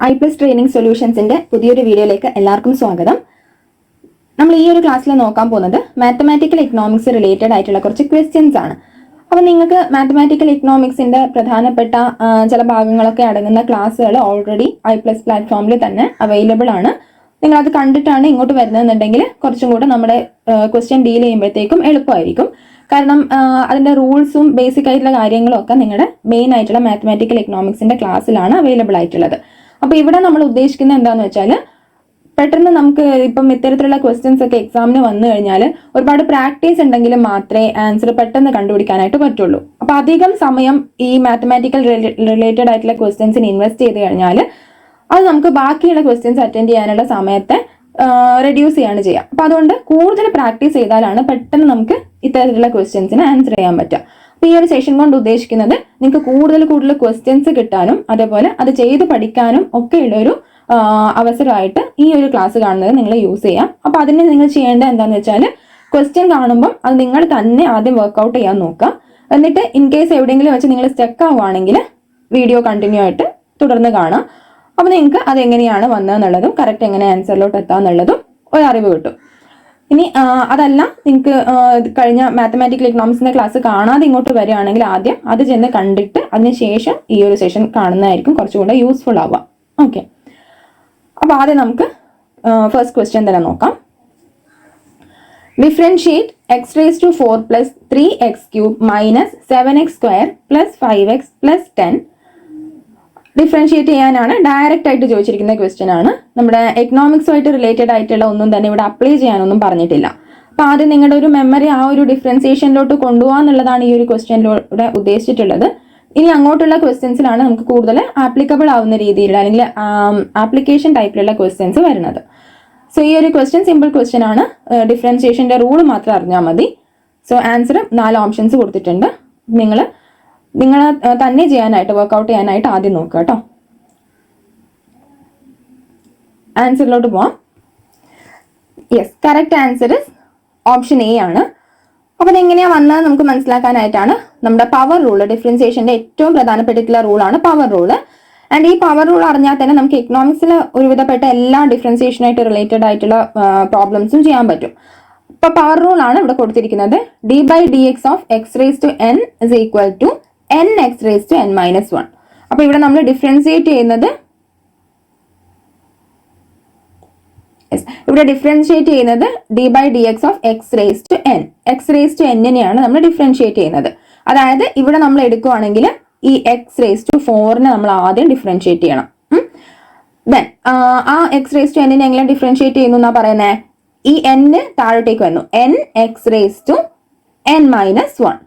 iPlus training സൊല്യൂഷൻസിന്റെ പുതിയൊരു വീഡിയോയിലേക്ക് എല്ലാവർക്കും സ്വാഗതം. നമ്മൾ ഈ ഒരു ക്ലാസ്സിൽ നോക്കാൻ പോകുന്നത് മാത്തമാറ്റിക്കൽ എക്കണോമിക്സ് റിലേറ്റഡ് ആയിട്ടുള്ള കുറച്ച് ക്വസ്റ്റ്യൻസ് ആണ്. അപ്പോൾ നിങ്ങൾക്ക് മാത്തമാറ്റിക്കൽ എക്കണോമിക്സിന്റെ പ്രധാനപ്പെട്ട ചില ഭാഗങ്ങളൊക്കെ അടങ്ങുന്ന ക്ലാസ്സുകൾ ഓൾറെഡി iPlus പ്ലാറ്റ്ഫോമിൽ തന്നെ അവൈലബിൾ ആണ്. നിങ്ങൾ അത് കണ്ടിട്ടാണ് ഇങ്ങോട്ട് വരുന്നതെന്നുണ്ടെങ്കിൽ കുറച്ചും കൂടെ നമ്മുടെ ക്വസ്റ്റ്യൻ ഡീൽ ചെയ്യുമ്പോഴത്തേക്കും എളുപ്പമായിരിക്കും. കാരണം അതിന്റെ റൂൾസും ബേസിക് ആയിട്ടുള്ള കാര്യങ്ങളും ഒക്കെ നിങ്ങളുടെ മെയിൻ ആയിട്ടുള്ള മാത്തമാറ്റിക്കൽ എക്കണോമിക്സിന്റെ ക്ലാസ്സിലാണ് അവൈലബിൾ ആയിട്ടുള്ളത്. അപ്പോൾ ഇവിടെ നമ്മൾ ഉദ്ദേശിക്കുന്നത് എന്താന്ന് വെച്ചാൽ പെട്ടെന്ന് നമുക്ക് ഇപ്പം ഇത്തരത്തിലുള്ള ക്വസ്റ്റ്യൻസ് ഒക്കെ എക്സാമിന് വന്നു കഴിഞ്ഞാൽ ഒരുപാട് പ്രാക്ടീസ് ഉണ്ടെങ്കിലും മാത്രമേ ആൻസർ പെട്ടെന്ന് കണ്ടുപിടിക്കാനായിട്ട് പറ്റുള്ളൂ. അപ്പൊ അധികം സമയം ഈ മാത്തമാറ്റിക്കൽ റിലേറ്റഡ് ആയിട്ടുള്ള ക്വസ്റ്റ്യൻസിന് ഇൻവെസ്റ്റ് ചെയ്ത് കഴിഞ്ഞാൽ അത് നമുക്ക് ബാക്കിയുള്ള ക്വസ്റ്റ്യൻസ് അറ്റൻഡ് ചെയ്യാനുള്ള സമയത്തെ റെഡ്യൂസ് ചെയ്യാണ് ചെയ്യുക. അപ്പൊ അതുകൊണ്ട് കൂടുതൽ പ്രാക്ടീസ് ചെയ്താലാണ് പെട്ടെന്ന് നമുക്ക് ഇത്തരത്തിലുള്ള ക്വസ്റ്റ്യൻസിന് ആൻസർ ചെയ്യാൻ പറ്റുക. അപ്പൊ ഈ ഒരു സെഷൻ കൊണ്ട് ഉദ്ദേശിക്കുന്നത് നിങ്ങൾക്ക് കൂടുതൽ ക്വസ്റ്റ്യൻസ് കിട്ടാനും അതേപോലെ അത് ചെയ്ത് പഠിക്കാനും ഒക്കെയുള്ള ഒരു അവസരമായിട്ട് ഈ ഒരു ക്ലാസ് കാണുന്നത് നിങ്ങൾ യൂസ് ചെയ്യാം. അപ്പൊ അതിന് നിങ്ങൾ ചെയ്യേണ്ടത് എന്താണെന്ന് വെച്ചാൽ ക്വസ്റ്റ്യൻ കാണുമ്പോൾ അത് നിങ്ങൾ തന്നെ ആദ്യം വർക്ക്ഔട്ട് ചെയ്യാൻ നോക്കുക. എന്നിട്ട് ഇൻ കേസ് എവിടെയെങ്കിലും വെച്ച് നിങ്ങൾ സ്റ്റക്ക് ആവുകയാണെങ്കിൽ വീഡിയോ കണ്ടിന്യൂ ആയിട്ട് തുടർന്ന് കാണാം. അപ്പൊ നിങ്ങൾക്ക് അതെങ്ങനെയാണ് വന്നതെന്നുള്ളതും കറക്റ്റ് എങ്ങനെ ആൻസറിലോട്ട് എത്താന്നുള്ളതും ഒരു അറിവ് കിട്ടും. ഇനി അതല്ല നിങ്ങൾക്ക് കഴിഞ്ഞ മാത്തമാറ്റിക്കൽ എക്കണോമിക്സിന്റെ ക്ലാസ് കാണാതെ ഇങ്ങോട്ട് വരികയാണെങ്കിൽ ആദ്യം അത് ചെന്ന് കണ്ടിട്ട് അതിനുശേഷം ഈ ഒരു സെഷൻ കാണുന്നതായിരിക്കും കുറച്ചുകൂടെ യൂസ്ഫുൾ ആവുക. ഓക്കെ, അപ്പൊ ആദ്യം നമുക്ക് ഫസ്റ്റ് ക്വസ്റ്റ്യൻ തന്നെ നോക്കാം. Differentiate x raise to 4 plus 3x³ minus 7x² plus 5x plus 10. Differentiate ചെയ്യാനാണ് ഡയറക്റ്റ് ആയിട്ട് ചോദിച്ചിരിക്കുന്ന ക്വസ്റ്റ്യൻ ആണ്. നമ്മുടെ എക്കണോമിക്സുമായിട്ട് റിലേറ്റഡ് ആയിട്ടുള്ള ഒന്നും തന്നെ ഇവിടെ അപ്ലൈ ചെയ്യാനൊന്നും പറഞ്ഞിട്ടില്ല. അപ്പൊ ആദ്യം നിങ്ങളുടെ ഒരു മെമ്മറി ആ ഒരു ഡിഫറൻസിയേഷനിലോട്ട് കൊണ്ടുപോകാന്നുള്ളതാണ് ഈ ഒരു ക്വസ്റ്റ്യനിലൂടെ ഉദ്ദേശിച്ചിട്ടുള്ളത്. ഇനി അങ്ങോട്ടുള്ള ക്വസ്റ്റ്യൻസിലാണ് നമുക്ക് കൂടുതൽ ആപ്ലിക്കബിൾ ആവുന്ന രീതിയിലുള്ള അല്ലെങ്കിൽ ആപ്ലിക്കേഷൻ ടൈപ്പിലുള്ള ക്വസ്റ്റ്യൻസ് വരുന്നത്. സോ ഈ ഒരു ക്വസ്റ്റ്യൻ സിമ്പിൾ ക്വസ്റ്റ്യൻ ആണ്. ഡിഫറൻസിയേഷന്റെ റൂൾ മാത്രം അറിഞ്ഞാൽ മതി. സോ ആൻസർ 4 ഓപ്ഷൻസ് കൊടുത്തിട്ടുണ്ട്. നിങ്ങൾ തന്നെ ചെയ്യാനായിട്ട് വർക്ക്ഔട്ട് ചെയ്യാനായിട്ട് ആദ്യം നോക്കുക കേട്ടോ. ആൻസറിലോട്ട് പോവാം. Yes, correct answer option A ആണ്. അപ്പൊ അതെങ്ങനെയാ വന്നത് നമുക്ക് മനസ്സിലാക്കാനായിട്ടാണ് നമ്മുടെ പവർ റൂള്, ഡിഫറൻസിയേഷന്റെ ഏറ്റവും പ്രധാനപ്പെട്ടിട്ടുള്ള റൂളാണ് പവർ റൂള്. ആൻഡ് ഈ പവർ റൂൾ അറിഞ്ഞാൽ തന്നെ നമുക്ക് എക്കണോമിക്സിൽ ഒരുവിധപ്പെട്ട എല്ലാ ഡിഫറൻസിയേഷനായിട്ട് റിലേറ്റഡ് ആയിട്ടുള്ള പ്രോബ്ലംസും ചെയ്യാൻ പറ്റും. ഇപ്പൊ പവർ റൂൾ ആണ് ഇവിടെ കൊടുത്തിരിക്കുന്നത്. d/dx of x raise to n is equal to nx raise to n minus 1. അപ്പൊ ഇവിടെ നമ്മൾ ഡിഫറൻഷിയേറ്റ് ചെയ്യുന്നത് d/dx of x raise to n. X raise to n-നെയാണ് നമ്മൾ ഡിഫറൻഷിയേറ്റ് ചെയ്യുന്നത്. അതായത് ഇവിടെ നമ്മൾ എടുക്കുവാണെങ്കിൽ ഈ എക്സ് റേസ് ടു 4-നെ നമ്മൾ ആദ്യം ഡിഫറൻഷിയേറ്റ് ചെയ്യണം. ദെൻ ആ എക്സ് റേസ് ടു n-നെ എങ്ങനെ ഡിഫറൻഷിയേറ്റ് ചെയ്യുന്നു എന്നാ പറയുന്നത്? ഈ n താഴോട്ടേക്ക് വന്നു, nx raise to n minus 1.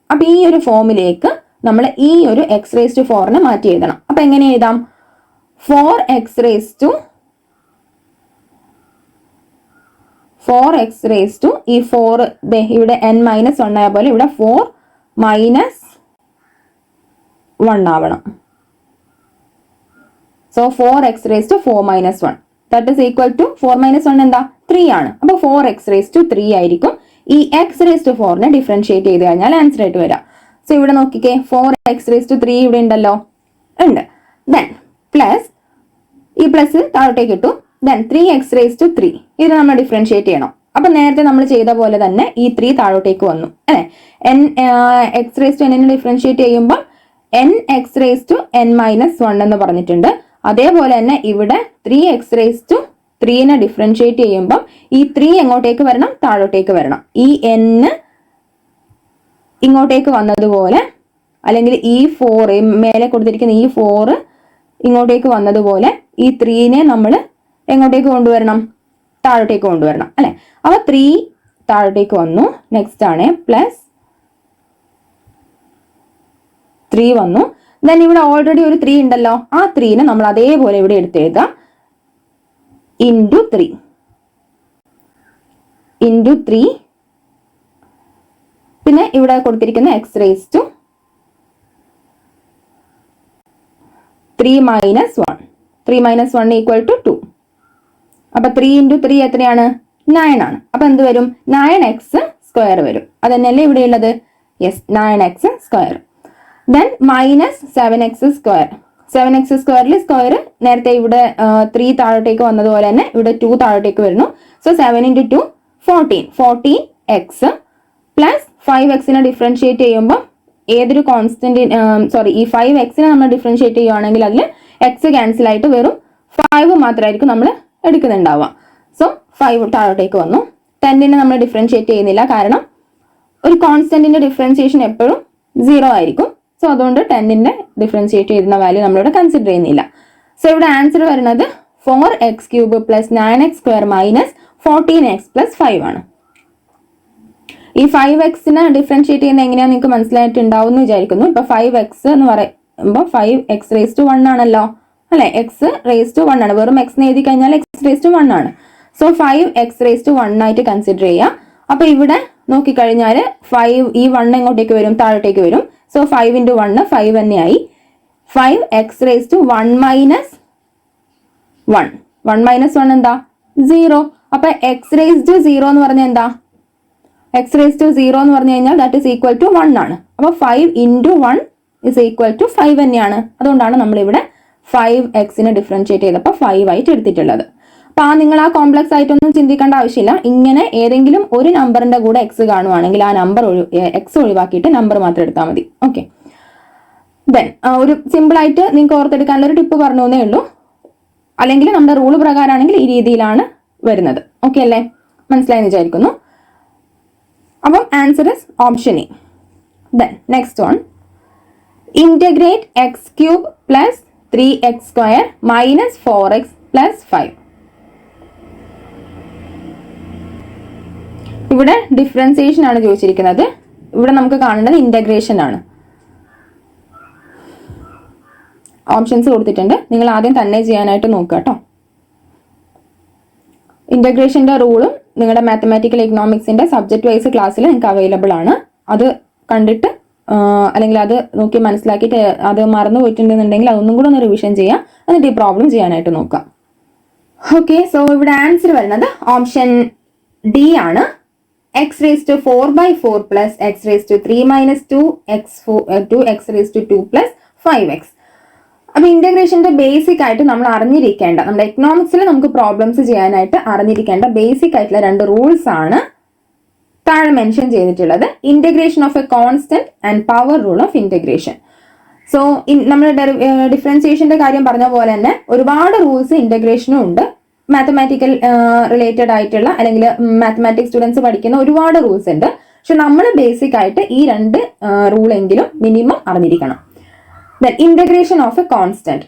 അപ്പൊ ഈ ഒരു ഫോമിലേക്ക് നമ്മൾ ഈ ഒരു എക്സ് റേസ് ടു 4-നെ മാറ്റി എഴുതണം. അപ്പൊ എങ്ങനെ എഴുതാം? 4x റേസ് ടു ഈ 4 ഇവിടെ n മൈനസ് 1 ആയ പോലെ ഇവിടെ 4 മൈനസ് 1 ആവണം. So 4x raise to 4 minus 1 that is equal to 4 minus 1 എന്താ? 3 ആണ്. അപ്പൊ 4x റേസ് ടു 3 ആയിരിക്കും ഈ എക്സ് റേസ് ടു 4-നെ ഡിഫറൻഷിയേറ്റ് ചെയ്ത് കഴിഞ്ഞാൽ ആൻസർ ആയിട്ട് വരാം. സോ ഇവിടെ നോക്കിക്കേ, 4x റേസ് ടു 3 ഇവിടെ ഉണ്ടല്ലോ, ഉണ്ട്. ദെൻ പ്ലസ് ഈ പ്ലസ് താഴോട്ടേക്ക് ഇട്ടു. ദെൻ 3x റേസ് ടു 3 ഇത് നമ്മൾ ഡിഫറൻഷിയേറ്റ് ചെയ്യണം. അപ്പൊ നേരത്തെ നമ്മൾ ചെയ്ത പോലെ തന്നെ ഈ 3 താഴോട്ടേക്ക് വന്നു അല്ലെ. X raise to n differentiate ചെയ്യുമ്പോൾ nx raise to n minus 1 എന്ന് പറഞ്ഞിട്ടുണ്ട്. അതേപോലെ തന്നെ ഇവിടെ 3x റേസ് ടു 3-നെ ഡിഫറൻഷിയേറ്റ് ചെയ്യുമ്പോൾ ഈ 3 എങ്ങോട്ടേക്ക് വരണം? താഴോട്ടേക്ക് വരണം. ഈ n ഇങ്ങോട്ടേക്ക് വന്നതുപോലെ, അല്ലെങ്കിൽ ഈ 4 മേലെ കൊടുത്തിരിക്കുന്ന ഈ 4 ഇങ്ങോട്ടേക്ക് വന്നതുപോലെ ഈ 3-നെ നമ്മൾ എങ്ങോട്ടേക്ക് കൊണ്ടുവരണം? താഴോട്ടേക്ക് കൊണ്ടുവരണം അല്ലെ. അപ്പൊ 3 താഴോട്ടേക്ക് വന്നു. നെക്സ്റ്റ് ആണ് പ്ലസ് 3 വന്നു. ദെൻ ഇവിടെ ഓൾറെഡി ഒരു 3 ഉണ്ടല്ലോ, ആ 3-നെ നമ്മൾ അതേപോലെ ഇവിടെ എടുത്തെഴുതാം. ഇൻറ്റു 3 പിന്നെ ഇവിടെ കൊടുത്തിരിക്കുന്ന x raise to 3 minus 1. 3 minus 1 equal to 2. അപ്പൊ 3 ഇൻറ്റു 3 എത്രയാണ്? 9 ആണ്. അപ്പൊ എന്ത് വരും? 9x സ്ക്വയർ വരും. അതന്നെയല്ലേ ഇവിടെ ഉള്ളത്? Yes, 9x square. Then minus 7x square. 7x സ്ക്വയറിൽ സ്ക്വയർ നേരത്തെ ഇവിടെ 3 താഴോട്ടേക്ക് വന്നതുപോലെ തന്നെ ഇവിടെ 2 താഴോട്ടേക്ക് വരുന്നു. So 7 × 2 14x plus 5x differentiate ചെയ്യുമ്പോൾ ഏതൊരു കോൺസ്റ്റന്റ് ഈ 5x നമ്മൾ ഡിഫറൻഷിയേറ്റ് ചെയ്യുവാണെങ്കിൽ അതിൽ x ക്യാൻസൽ ആയിട്ട് വെറും 5 മാത്രമായിരിക്കും നമ്മൾ എടുക്കുന്നുണ്ടാവുക. സോ 5 താഴോട്ടേക്ക് വന്നു. 10 നമ്മൾ ഡിഫറൻഷിയേറ്റ് ചെയ്യുന്നില്ല, കാരണം ഒരു കോൺസ്റ്റന്റിന്റെ ഡിഫറൻഷിയേഷൻ എപ്പോഴും 0 ആയിരിക്കും. സോ അതുകൊണ്ട് 10 ഡിഫറൻഷിയേറ്റ് ചെയ്യുന്ന വാല്യൂ നമ്മളിവിടെ കൺസിഡർ ചെയ്യുന്നില്ല. സോ ഇവിടെ ആൻസർ വരുന്നത് 4x³ plus 9x² minus 14x plus 5 ആണ്. ഈ 5x ഡിഫറൻഷിയേറ്റ് ചെയ്യുന്നത് എങ്ങനെയാണെന്ന് നിങ്ങൾക്ക് മനസ്സിലായിട്ടുണ്ടാവും എന്ന് വിചാരിക്കുന്നു. ഇപ്പൊ 5x എന്ന് പറയുമ്പോൾ 5x⁻1 ആണല്ലോ അല്ലെ, x⁻1 ആണ്. വെറും x എഴുതി കഴിഞ്ഞാൽ x⁻1 ആണ്. സോ 5x⁻1 ആയിട്ട് കൺസിഡർ ചെയ്യാം. അപ്പൊ ഇവിടെ നോക്കിക്കഴിഞ്ഞാൽ 5 ഈ 1 എങ്ങോട്ടേക്ക് വരും, താഴോട്ടേക്ക് വരും. സോ 5 × 1 5 തന്നെയായി. 5x⁻1 മൈനസ് 1 1 മൈനസ് 1 എന്താ 0. അപ്പൊ x⁻0 എന്ന് പറഞ്ഞാൽ എന്താ, x⁻0 എന്ന് പറഞ്ഞു കഴിഞ്ഞാൽ ദാറ്റ് ഈസ് ഈക്വൽ ടു 1 ആണ്. അപ്പൊ 5 × 1 ഇസ് ഈക്വൽ ടു 5 തന്നെയാണ്. അതുകൊണ്ടാണ് നമ്മളിവിടെ 5x ഡിഫറൻഷിയേറ്റ് ചെയ്തപ്പോൾ 5 ആയിട്ട് എടുത്തിട്ടുള്ളത്. അപ്പൊ നിങ്ങൾ ആ കോംപ്ലക്സ് ആയിട്ടൊന്നും ചിന്തിക്കേണ്ട ആവശ്യമില്ല. ഇങ്ങനെ ഏതെങ്കിലും ഒരു നമ്പറിന്റെ കൂടെ x കാണുവാണെങ്കിൽ ആ നമ്പർ x ഒഴിവാക്കിയിട്ട് നമ്പർ മാത്രം എടുത്താൽ മതി. ഓക്കെ, ദെൻ ഒരു സിമ്പിൾ ആയിട്ട് നിങ്ങൾക്ക് ഓർത്തെടുക്കാനുള്ള ഒരു ടിപ്പ് പറഞ്ഞേ ഉള്ളൂ. അല്ലെങ്കിൽ നമ്മുടെ റൂള് പ്രകാരമാണെങ്കിൽ ഈ രീതിയിലാണ് വരുന്നത്. ഓക്കെ അല്ലേ, മനസ്സിലായെന്ന് വിചാരിക്കുന്നു. അപ്പം answer is option A. Then next one, integrate x³ plus 3x² minus 4x plus 5. ഇവിടെ ഡിഫറൻസിയേഷൻ ആണ് ചോദിച്ചിരിക്കുന്നത്. ഇവിടെ നമുക്ക് കാണേണ്ടത് ഇന്റഗ്രേഷൻ ആണ്. ഓപ്ഷൻസ് കൊടുത്തിട്ടുണ്ട്, നിങ്ങൾ ആദ്യം തന്നെ ചെയ്യാനായിട്ട് നോക്കുക കേട്ടോ. ഇന്റഗ്രേഷന്റെ റൂളും നിങ്ങളുടെ മാത്തമാറ്റിക്കൽ എക്കണോമിക്സിന്റെ സബ്ജക്ട് വൈസ് ക്ലാസ്സിൽ നിങ്ങൾക്ക് അവൈലബിൾ ആണ്. അത് കണ്ടിട്ട് അല്ലെങ്കിൽ അത് നോക്കി മനസ്സിലാക്കിയിട്ട് അത് മറന്നു പോയിട്ടുണ്ടെന്നുണ്ടെങ്കിൽ അതൊന്നും കൂടെ ഒന്ന് റിവിഷൻ ചെയ്യാം, എന്നിട്ട് ഈ പ്രോബ്ലം ചെയ്യാനായിട്ട് നോക്കാം. ഓക്കെ, സോ ഇവിടെ ആൻസർ വരുന്നത് ഓപ്ഷൻ ഡി ആണ്. x⁴/4 plus x⁻3 minus 2x⁴ plus 5x. അപ്പൊ ഇന്റഗ്രേഷന്റെ ബേസിക് ആയിട്ട് നമ്മൾ അറിഞ്ഞിരിക്കേണ്ട, നമ്മുടെ എക്കണോമിക്സിൽ നമുക്ക് പ്രോബ്ലംസ് ചെയ്യാനായിട്ട് അറിഞ്ഞിരിക്കേണ്ട ബേസിക് ആയിട്ടുള്ള 2 റൂൾസ് ആണ് താഴെ മെൻഷൻ ചെയ്തിട്ടുള്ളത്. Integration of A constant and power rule of integration. So നമ്മൾ ഡിഫറൻസിയേഷന്റെ കാര്യം പറഞ്ഞ പോലെ തന്നെ ഒരുപാട് റൂൾസ് ഇന്റഗ്രേഷനും ഉണ്ട്. മാത്തമാറ്റിക്കൽ റിലേറ്റഡ് ആയിട്ടുള്ള അല്ലെങ്കിൽ മാത്തമാറ്റിക്സ് സ്റ്റുഡൻസ് പഠിക്കുന്ന ഒരുപാട് റൂൾസ് ഉണ്ട്. പക്ഷെ നമ്മൾ ബേസിക് ആയിട്ട് ഈ 2 റൂളെങ്കിലും മിനിമം അറിഞ്ഞിരിക്കണം. Then integration of a constant.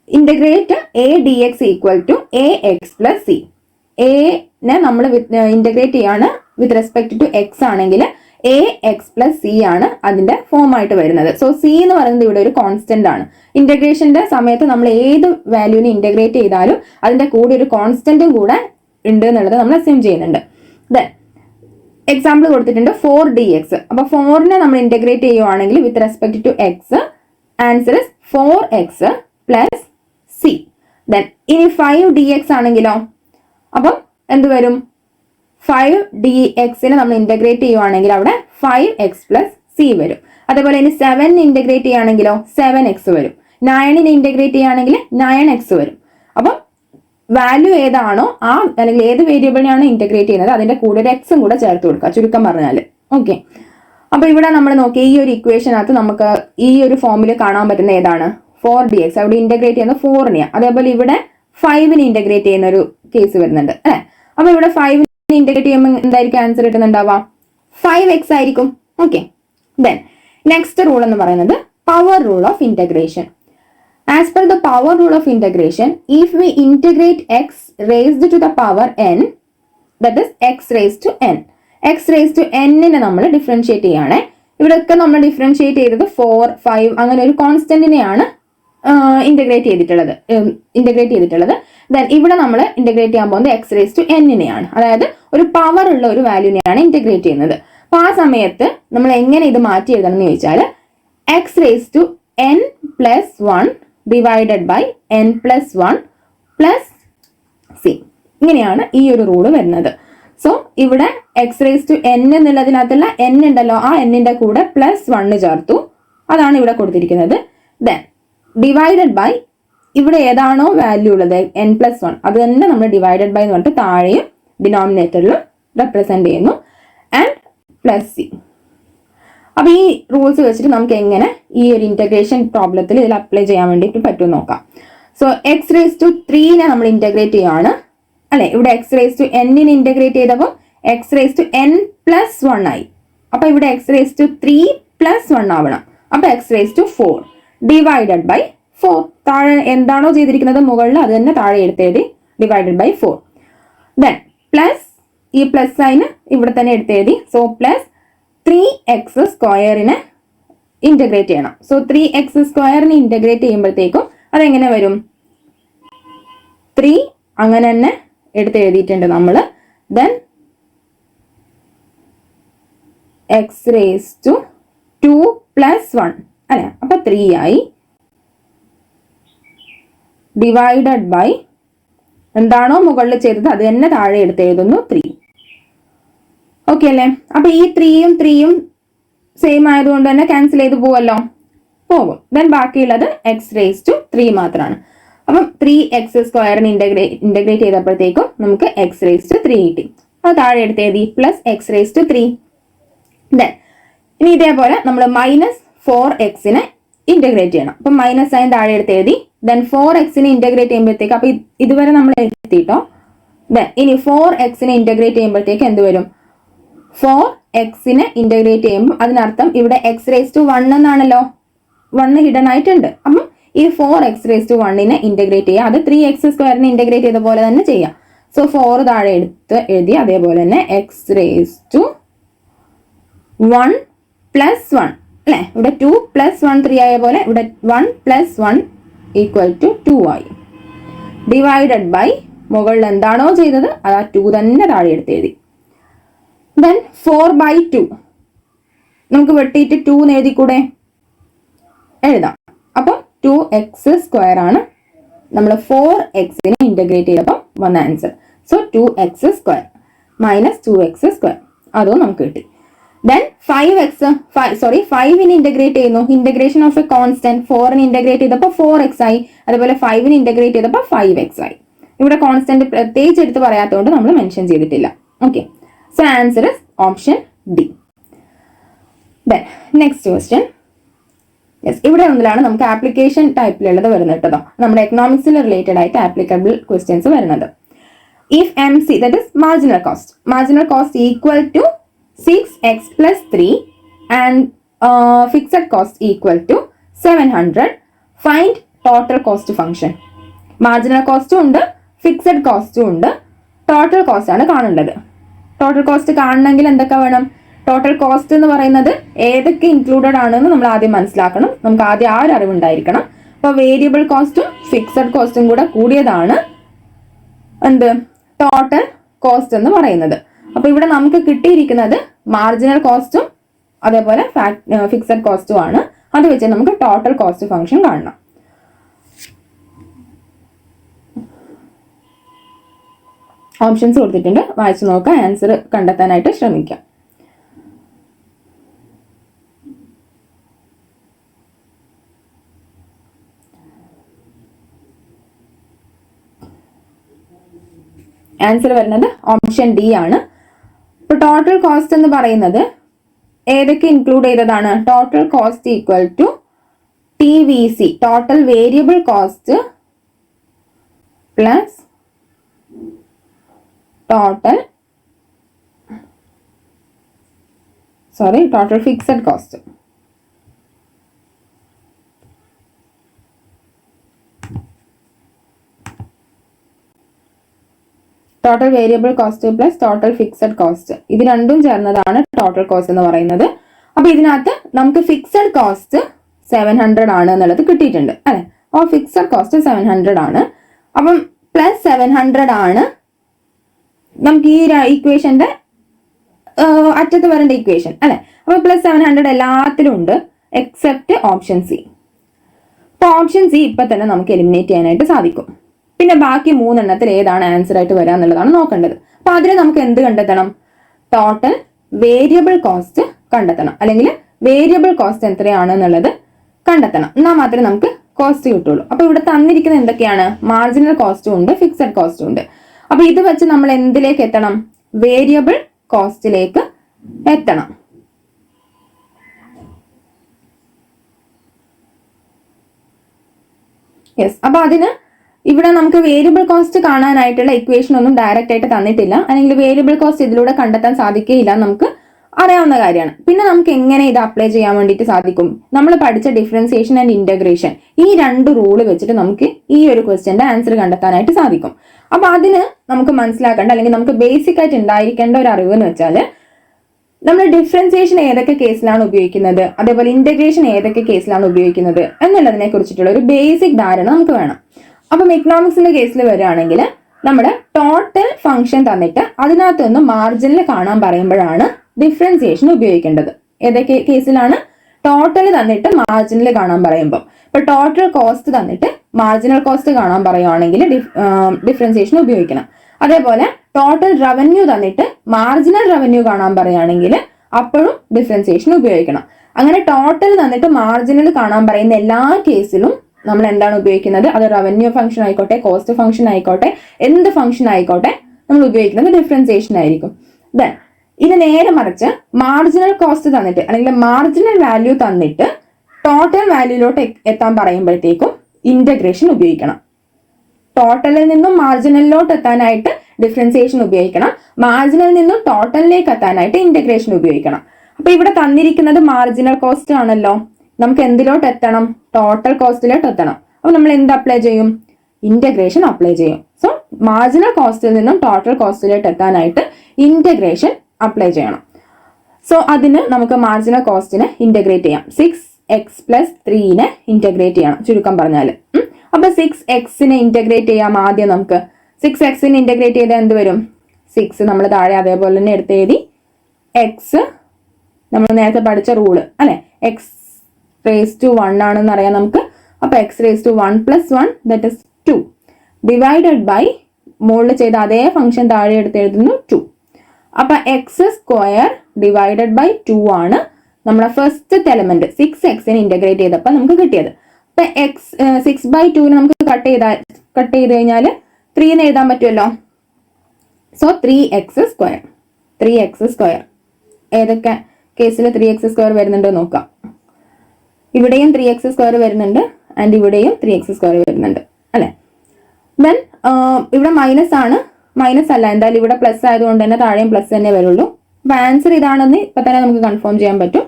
Integrate a dx equal to ax plus c. a നെ നമ്മൾ ഇന്റഗ്രേറ്റ് ചെയ്യാണ് വിത്ത് റെസ്പെക്ട് ടു x ആണെങ്കിൽ ax plus c ആണ് അതിന്റെ ഫോം ആയിട്ട് വരുന്നത്. സോ c എന്ന് പറയുന്നത് ഇവിടെ ഒരു കോൺസ്റ്റന്റ് ആണ്. ഇന്റഗ്രേഷന്റെ സമയത്ത് നമ്മൾ ഏത് വാല്യൂവിനെ ഇന്റഗ്രേറ്റ് ചെയ്താലും അതിന്റെ കൂടെ ഒരു കോൺസ്റ്റന്റും കൂടെ ഉണ്ട് എന്നുള്ളത് നമ്മൾ അസ്യൂം ചെയ്യുന്നുണ്ട്. ദെൻ എക്സാമ്പിൾ കൊടുത്തിട്ടുണ്ട് 4dx. അപ്പൊ 4നെ നമ്മൾ ഇന്റഗ്രേറ്റ് ചെയ്യുവാണെങ്കിൽ with respect to x answer is 4x plus c. Then ഇനി 5dx ആണെങ്കിലോ, അപ്പം എന്ത് വരും, 5dx നമ്മൾ ഇന്റഗ്രേറ്റ് ചെയ്യുവാണെങ്കിൽ അവിടെ 5x പ്ലസ് c വരും. അതേപോലെ ഇനി 7 ഇന്റഗ്രേറ്റ് ചെയ്യുകയാണെങ്കിലോ 7x വരും. 9 ഇന്റഗ്രേറ്റ് ചെയ്യുകയാണെങ്കിൽ 9x വരും. അപ്പം വാല്യൂ ഏതാണോ അല്ലെങ്കിൽ ഏത് വേരിയബിളിനെയാണോ ഇന്റഗ്രേറ്റ് ചെയ്യുന്നത് അതിന്റെ കൂടെ ഒരു എക്സും കൂടെ ചേർത്ത് കൊടുക്കുക, ചുരുക്കം പറഞ്ഞാൽ. ഓക്കെ, അപ്പൊ ഇവിടെ നമ്മൾ നോക്കി ഈ ഒരു ഇക്വേഷനകത്ത് നമുക്ക് ഈ ഒരു ഫോമിൽ കാണാൻ പറ്റുന്ന ഏതാണ്, 4dx. അവിടെ ഇന്റഗ്രേറ്റ് ചെയ്യുന്ന 4നെയാണ്. അതേപോലെ ഇവിടെ 5നെ ഇന്റഗ്രേറ്റ് ചെയ്യുന്ന ഒരു കേസ് വരുന്നുണ്ട് അല്ലെ. അപ്പൊ ഇവിടെ 5നെ ഇന്റഗ്രേറ്റ് ചെയ്യുമ്പോൾ എന്തായിരിക്കും ആൻസർ കിട്ടുന്നുണ്ടാവുക, 5x ആയിരിക്കും. ഓക്കെ, ദെൻ നെക്സ്റ്റ് റൂൾ എന്ന് പറയുന്നത് power rule of integration. As per the power rule of integration, if we integrate x raised to the power n, that is x raised to n. x raised to n-നെ നമ്മൾ differentiate ചെയ്യാണ്. ഇവിടെയൊക്കെ നമ്മൾ differentiate ചെയ്തത് 4, 5 അങ്ങനെ ഒരു കോൺസ്റ്റന്റിനെയാണ് integrate ചെയ്തിട്ടുള്ളത്. Then ഇവിടെ നമ്മൾ ഇന്റഗ്രേറ്റ് ചെയ്യാൻ പോകുന്നത് x റേസ്ഡ് ടു n-നെയാണ്. അതായത് ഒരു പവർ ഉള്ള ഒരു വാല്യൂനെയാണ് ഇന്റഗ്രേറ്റ് ചെയ്യുന്നത്. അപ്പൊ ആ സമയത്ത് നമ്മൾ എങ്ങനെ ഇത് മാറ്റി എഴുതണം എന്ന് ചോദിച്ചാൽ x raised to n plus 1 divided by n plus 1 plus c. ഇങ്ങനെയാണ് ഈ ഒരു റൂള് വരുന്നത്. സോ ഇവിടെ x റേസ് ടു n എന്നുള്ളതിനകത്തുള്ള n ഉണ്ടല്ലോ, ആ n-ന്റെ കൂടെ പ്ലസ് 1 ചേർത്തു. അതാണ് ഇവിടെ കൊടുത്തിരിക്കുന്നത്. ദെൻ ഡിവൈഡഡ് ബൈ ഇവിടെ ഏതാണോ വാല്യൂ ഉള്ളത് n+1 അത് തന്നെ നമ്മൾ ഡിവൈഡഡ് ബൈ എന്ന് പറഞ്ഞിട്ട് താഴെയും ഡിനോമിനേറ്ററിലും റെപ്രസെന്റ് ചെയ്യുന്നു ആൻഡ് പ്ലസ് സി. അപ്പൊ ഈ റൂൾസ് വെച്ചിട്ട് നമുക്ക് എങ്ങനെ ഈ ഒരു ഇന്റഗ്രേഷൻ പ്രോബ്ലത്തിൽ ഇതിൽ അപ്ലൈ ചെയ്യാൻ വേണ്ടിയിട്ട് പറ്റും നോക്കാം. സോ x⁻³ നമ്മൾ ഇന്റഗ്രേറ്റ് ചെയ്യാണ് അല്ലെ. ഇവിടെ x⁻n ഇന്റഗ്രേറ്റ് ചെയ്തപ്പോൾ x⁻n+1 ആയി. അപ്പൊ ഇവിടെ x⁻3+1 ആവണം. അപ്പൊ x⁻4 ഡിവൈഡഡ് ബൈ 4. താഴെ എന്താണോ ചെയ്തിരിക്കുന്നത് മുകളിൽ അത് തന്നെ താഴെ എടുത്തെഴുതി ഡിവൈഡഡ് ബൈ 4. ദെൻ പ്ലസ് ഈ പ്ലസ് സൈന് ഇവിടെ തന്നെ എടുത്തെഴുതി. സോ പ്ലസ് 3x² ഇന്റഗ്രേറ്റ് ചെയ്യണം. സോ 3x² ഇന്റഗ്രേറ്റ് ചെയ്യുമ്പോഴത്തേക്കും അതെങ്ങനെ വരും? 3 അങ്ങനെ തന്നെ എടുത്ത് എഴുതിയിട്ടുണ്ട് നമ്മൾ. ദെൻ x⁻2+1 അല്ലെ. അപ്പൊ 3 ആയി ഡിവൈഡഡ് ബൈ എന്താണോ മുകളിൽ ചെയ്തത് അത് തന്നെ താഴെ എടുത്ത് എഴുതുന്നു 3. ഓക്കെ അല്ലേ. അപ്പൊ ഈ 3യും 3യും സെയിം ആയതുകൊണ്ട് തന്നെ ക്യാൻസൽ ചെയ്ത് പോവല്ലോ, പോകും. ദെൻ ബാക്കിയുള്ളത് x⁻3 മാത്രമാണ്. അപ്പം 3x² ഇന്റഗ്രേറ്റ് ചെയ്തപ്പോഴത്തേക്കും നമുക്ക് x⁻3 കിട്ടി. അത് താഴെ എടുത്ത് എഴുതി പ്ലസ് x⁻3. ദെൻ ഇനി ഇതേപോലെ നമ്മൾ -4x ഇന്റഗ്രേറ്റ് ചെയ്യണം. അപ്പൊ മൈനസ് സൈൻ താഴെ എടുത്ത് എഴുതി. ദെൻ 4x ഇന്റഗ്രേറ്റ് ചെയ്യുമ്പോഴത്തേക്ക് അപ്പൊ ഇതുവരെ നമ്മൾ എഴുതിട്ടോ. ദെൻ ഇനി 4x ഇന്റഗ്രേറ്റ് ചെയ്യുമ്പോഴത്തേക്ക് എന്ത് വരും? 4x ഇന്റഗ്രേറ്റ് ചെയ്യുമ്പോൾ അതിനർത്ഥം ഇവിടെ x⁻1 എന്നാണല്ലോ, 1 ഹിഡൻ ആയിട്ടുണ്ട്. അപ്പം ഈ 4x⁻1 ഇന്റഗ്രേറ്റ് ചെയ്യുക. അത് 3x² ഇന്റഗ്രേറ്റ് ചെയ്ത പോലെ തന്നെ ചെയ്യാം. സോ 4 താഴെ എടുത്ത് എഴുതി. അതേപോലെ തന്നെ x⁻1+1 അല്ലെ. ഇവിടെ 2+1 3 ആയ പോലെ ഇവിടെ 1+1 = 2 ആയി. ഡിവൈഡഡ് ബൈ മുകളിൽ എന്താണോ ചെയ്തത് അത് ആ 2 തന്നെ താഴെ എടുത്ത് എഴുതി. ദെൻ 4/2 നമുക്ക് വെട്ടിയിട്ട് 2 എഴുതി കൂടെ എഴുതാം. അപ്പം 2x² ആണ്. നമ്മൾ 4x ഇന്റഗ്രേറ്റ് ചെയ്തപ്പോൾ വന്ന ആൻസർ. സോ 2x² -2x², അതും നമുക്ക് കിട്ടി. ദെൻ 5 ഇന്റഗ്രേറ്റ് ചെയ്യുന്നു. Integration of A constant 4 integrate ചെയ്തപ്പോൾ 4x ആയി. അതുപോലെ 5 ഇന്റഗ്രേറ്റ് ചെയ്തപ്പോൾ 5x ആയി. ഇവിടെ കോൺസ്റ്റന്റ് പ്രത്യേകിച്ച് എടുത്ത് പറയാത്തതുകൊണ്ട് നമ്മൾ മെൻഷൻ ചെയ്തിട്ടില്ല. Okay. So answer is option D. Then next question. Yes, ഇവിടെ ഒന്നിലാണ് നമുക്ക് ആപ്ലിക്കേഷൻ ടൈപ്പിലുള്ളത് വരുന്നത് കേട്ടോ. നമ്മുടെ എക്കണോമിക്സിൽ റിലേറ്റഡ് ആയിട്ട് ആപ്ലിക്കബിൾ ക്വസ്റ്റ്യൻസ് വരുന്നത്. If MC, that is marginal cost equal to 6x+3 and fixed cost equal to 700, find total cost function. Marginal കോസ്റ്റും ഉണ്ട്, ഫിക്സഡ് കോസ്റ്റും ഉണ്ട്, ടോട്ടൽ കോസ്റ്റ് ആണ് കാണേണ്ടത്. ടോട്ടൽ കോസ്റ്റ് കാണണമെങ്കിൽ എന്തൊക്കെ വേണം? ടോട്ടൽ കോസ്റ്റ് എന്ന് പറയുന്നത് ഏതൊക്കെ ഇൻക്ലൂഡഡ് ആണെന്ന് നമ്മൾ ആദ്യം മനസ്സിലാക്കണം. നമുക്ക് ആദ്യം ആ ഒരു അറിവുണ്ടായിരിക്കണം. അപ്പോൾ വേരിയബിൾ കോസ്റ്റും ഫിക്സഡ് കോസ്റ്റും കൂടെ കൂടിയതാണ് എന്ത്? ടോട്ടൽ കോസ്റ്റ് എന്ന് പറയുന്നത്. അപ്പൊ ഇവിടെ നമുക്ക് കിട്ടിയിരിക്കുന്നത് മാർജിനൽ കോസ്റ്റും അതേപോലെ ഫിക്സഡ് കോസ്റ്റും ആണ്. അത് വെച്ച് നമുക്ക് ടോട്ടൽ കോസ്റ്റ് ഫംഗ്ഷൻ കാണണം. ഓപ്ഷൻസ് കൊടുത്തിട്ടുണ്ട്, വായിച്ചു നോക്കാം, ആൻസർ കണ്ടെത്താനായിട്ട് ശ്രമിക്കാം. ആൻസർ വരുന്നത് ഓപ്ഷൻ ഡി ആണ്. ഇപ്പൊ ടോട്ടൽ കോസ്റ്റ് എന്ന് പറയുന്നത് ഏതൊക്കെ ഇൻക്ലൂഡ് ചെയ്തതാണ്? Total cost equal to TVC, total variable cost plus total fixed cost. Total variable cost plus total fixed cost, ഇത് രണ്ടും ചേർന്നതാണ് ടോട്ടൽ കോസ്റ്റ് എന്ന് പറയുന്നത്. അപ്പൊ ഇതിനകത്ത് നമുക്ക് ഫിക്സഡ് കോസ്റ്റ് 700 ആണ് എന്നുള്ളത് കിട്ടിയിട്ടുണ്ട് അല്ലെ. അപ്പോൾ ഫിക്സഡ് കോസ്റ്റ് 700 ആണ്. അപ്പം പ്ലസ് 700 ആണ് നമുക്ക് ഈ ഇക്വേഷന്റെ അറ്റത്ത് വരേണ്ട ഇക്വേഷൻ അല്ലെ. അപ്പൊ പ്ലസ് 700 എല്ലാത്തിലും ഉണ്ട് എക്സെപ്റ്റ് ഓപ്ഷൻ സി. അപ്പൊ ഓപ്ഷൻ സി ഇപ്പൊ തന്നെ നമുക്ക് എലിമിനേറ്റ് ചെയ്യാനായിട്ട് സാധിക്കും. പിന്നെ ബാക്കി 3 എണ്ണത്തിൽ ഏതാണ് ആൻസർ ആയിട്ട് വരിക എന്നുള്ളതാണ് നോക്കേണ്ടത്. അപ്പൊ അതിന് നമുക്ക് എന്ത് കണ്ടെത്തണം? ടോട്ടൽ വേരിയബിൾ കോസ്റ്റ് കണ്ടെത്തണം, അല്ലെങ്കിൽ വേരിയബിൾ കോസ്റ്റ് എത്രയാണ് എന്നുള്ളത് കണ്ടെത്തണം. എന്നാൽ മാത്രമേ നമുക്ക് കോസ്റ്റ് കിട്ടുള്ളൂ. അപ്പൊ ഇവിടെ തന്നിരിക്കുന്നത് എന്തൊക്കെയാണ്? മാർജിനൽ കോസ്റ്റും ഉണ്ട്, ഫിക്സഡ് കോസ്റ്റും ഉണ്ട്. അപ്പൊ ഇത് വെച്ച് നമ്മൾ എന്തിലേക്ക് എത്തണം? വേരിയബിൾ കോസ്റ്റിലേക്ക് എത്തണം. യെസ്. അപ്പൊ അതിന് ഇവിടെ നമുക്ക് വേരിയബിൾ കോസ്റ്റ് കാണാനായിട്ടുള്ള ഇക്വേഷൻ ഒന്നും ഡയറക്റ്റ് ആയിട്ട് തന്നിട്ടില്ല, അല്ലെങ്കിൽ വേരിയബിൾ കോസ്റ്റ് ഇതിലൂടെ കണ്ടെത്താൻ സാധിക്കുകയില്ല, നമുക്ക് അറിയാവുന്ന കാര്യമാണ്. പിന്നെ നമുക്ക് എങ്ങനെ ഇത് അപ്ലൈ ചെയ്യാൻ വേണ്ടിയിട്ട് സാധിക്കും? നമ്മൾ പഠിച്ച ഡിഫറൻസിയേഷൻ ആൻഡ് ഇന്റഗ്രേഷൻ, ഈ 2 റൂള് വെച്ചിട്ട് നമുക്ക് ഈ ഒരു ക്വസ്റ്റ്യന്റെ ആൻസർ കണ്ടെത്താനായിട്ട് സാധിക്കും. അപ്പൊ അതിന് നമുക്ക് മനസ്സിലാക്കേണ്ട, അല്ലെങ്കിൽ നമുക്ക് ബേസിക് ആയിട്ട് ഉണ്ടായിരിക്കേണ്ട ഒരു അറിവ് എന്ന് വെച്ചാൽ, നമ്മൾ ഡിഫറൻസിയേഷൻ ഏതൊക്കെ കേസിലാണ് ഉപയോഗിക്കുന്നത്, അതേപോലെ ഇന്റഗ്രേഷൻ ഏതൊക്കെ കേസിലാണ് ഉപയോഗിക്കുന്നത് എന്നുള്ളതിനെ കുറിച്ചിട്ടുള്ള ഒരു ബേസിക് ധാരണ നമുക്ക് വേണം. അപ്പം എക്കണോമിക്സിന്റെ കേസിൽ വരികയാണെങ്കിൽ നമ്മുടെ ടോട്ടൽ ഫംഗ്ഷൻ തന്നിട്ട് അതിനകത്ത് നിന്ന് മാർജിനിൽ കാണാൻ പറയുമ്പോഴാണ് ഡിഫറൻസിയേഷൻ ഉപയോഗിക്കേണ്ടത്. ഏതൊക്കെ കേസിലാണ്? ടോട്ടൽ തന്നിട്ട് മാർജിനിൽ കാണാൻ പറയുമ്പോൾ. ഇപ്പൊ ടോട്ടൽ കോസ്റ്റ് തന്നിട്ട് മാർജിനൽ കോസ്റ്റ് കാണാൻ പറയുവാണെങ്കിൽ ഡിഫറൻസിയേഷൻ ഉപയോഗിക്കണം. അതേപോലെ ടോട്ടൽ റവന്യൂ തന്നിട്ട് മാർജിനൽ റവന്യൂ കാണാൻ പറയുകയാണെങ്കിൽ അപ്പോഴും ഡിഫറൻസിയേഷൻ ഉപയോഗിക്കണം. അങ്ങനെ ടോട്ടൽ തന്നിട്ട് മാർജിനൽ കാണാൻ പറയുന്ന എല്ലാ കേസിലും നമ്മൾ എന്താണ് ഉപയോഗിക്കുന്നത്? അത് റവന്യൂ ഫംഗ്ഷൻ ആയിക്കോട്ടെ, കോസ്റ്റ് ഫംഗ്ഷൻ ആയിക്കോട്ടെ, എന്ത് ഫംഗ്ഷൻ ആയിക്കോട്ടെ, നമ്മൾ ഉപയോഗിക്കുന്നത് ഡിഫറൻസിയേഷൻ ആയിരിക്കും. ദെൻ ഇത് നേരെ മറിച്ച് മാർജിനൽ കോസ്റ്റ് തന്നിട്ട്, അല്ലെങ്കിൽ മാർജിനൽ വാല്യൂ തന്നിട്ട് ടോട്ടൽ വാല്യൂയിലോട്ട് എത്താൻ പറയുമ്പോഴത്തേക്കും ഇന്റഗ്രേഷൻ ഉപയോഗിക്കണം. ടോട്ടലിൽ നിന്നും മാർജിനലിലോട്ട് എത്താനായിട്ട് ഡിഫറൻസിയേഷൻ ഉപയോഗിക്കണം, മാർജിനലിൽ നിന്നും ടോട്ടലിലേക്ക് എത്താനായിട്ട് ഇന്റഗ്രേഷൻ ഉപയോഗിക്കണം. അപ്പൊ ഇവിടെ തന്നിരിക്കുന്നത് മാർജിനൽ കോസ്റ്റ് ആണല്ലോ, നമുക്ക് എന്തിലോട്ട് എത്തണം? ടോട്ടൽ കോസ്റ്റിലോട്ട് എത്തണം. അപ്പൊ നമ്മൾ എന്ത് അപ്ലൈ ചെയ്യും? ഇന്റഗ്രേഷൻ അപ്ലൈ ചെയ്യും. സോ മാർജിനൽ കോസ്റ്റിൽ നിന്നും ടോട്ടൽ കോസ്റ്റിലോട്ട് എത്താനായിട്ട് ഇന്റഗ്രേഷൻ അപ്ലൈ ചെയ്യണം. സോ അതിന് നമുക്ക് മാർജിനൽ കോസ്റ്റിനെ ഇന്റഗ്രേറ്റ് ചെയ്യാം. 6x + 3നെ ഇന്റഗ്രേറ്റ് ചെയ്യണം, ചുരുക്കം പറഞ്ഞാൽ. അപ്പൊ 6xനെ ഇന്റഗ്രേറ്റ് ചെയ്യാം. ആദ്യം നമുക്ക് 6xനെ ഇന്റഗ്രേറ്റ് ചെയ്താൽ എന്ത് വരും? 6 നമ്മൾ താഴെ അതേപോലെ തന്നെ എടുത്ത് എഴുതി. x നമ്മൾ നേരത്തെ പഠിച്ച റൂള് അല്ലെ, x⁻1 ആണെന്ന് അറിയാം നമുക്ക്. അപ്പൊ x⁻1 + 1 that is 2 divided by മുകളിൽ ചെയ്ത അതേ ഫംഗ്ഷൻ താഴെ എടുത്ത് എഴുതുന്നു 2. അപ്പൊ x² ഡിവൈഡഡ് ബൈ 2 ആണ് നമ്മുടെ ഫസ്റ്റത്തെ എലമെന്റ്. 6xനെ ഇന്റഗ്രേറ്റ് ചെയ്തപ്പോൾ നമുക്ക് കിട്ടിയത്. അപ്പൊ 6/2നെ നമുക്ക് കട്ട് ചെയ്ത് കഴിഞ്ഞാൽ 3 എഴുതാൻ പറ്റുമല്ലോ. So 3x². ഏതൊക്കെ കേസിൽ 3x² വരുന്നുണ്ടോ നോക്കാം. ഇവിടെയും 3x² വരുന്നുണ്ട്, ആൻഡ് ഇവിടെയും 3x² വരുന്നുണ്ട് അല്ലെ. ദെൻ ഇവിടെ മൈനസ് ആണ്, മൈനസ് അല്ല, എന്തായാലും ഇവിടെ പ്ലസ് ആയതുകൊണ്ട് തന്നെ താഴെയും പ്ലസ് തന്നെ വരുള്ളൂ. അപ്പൊ ആൻസർ ഇതാണെന്ന് ഇപ്പൊ തന്നെ നമുക്ക് കൺഫേം ചെയ്യാൻ പറ്റും.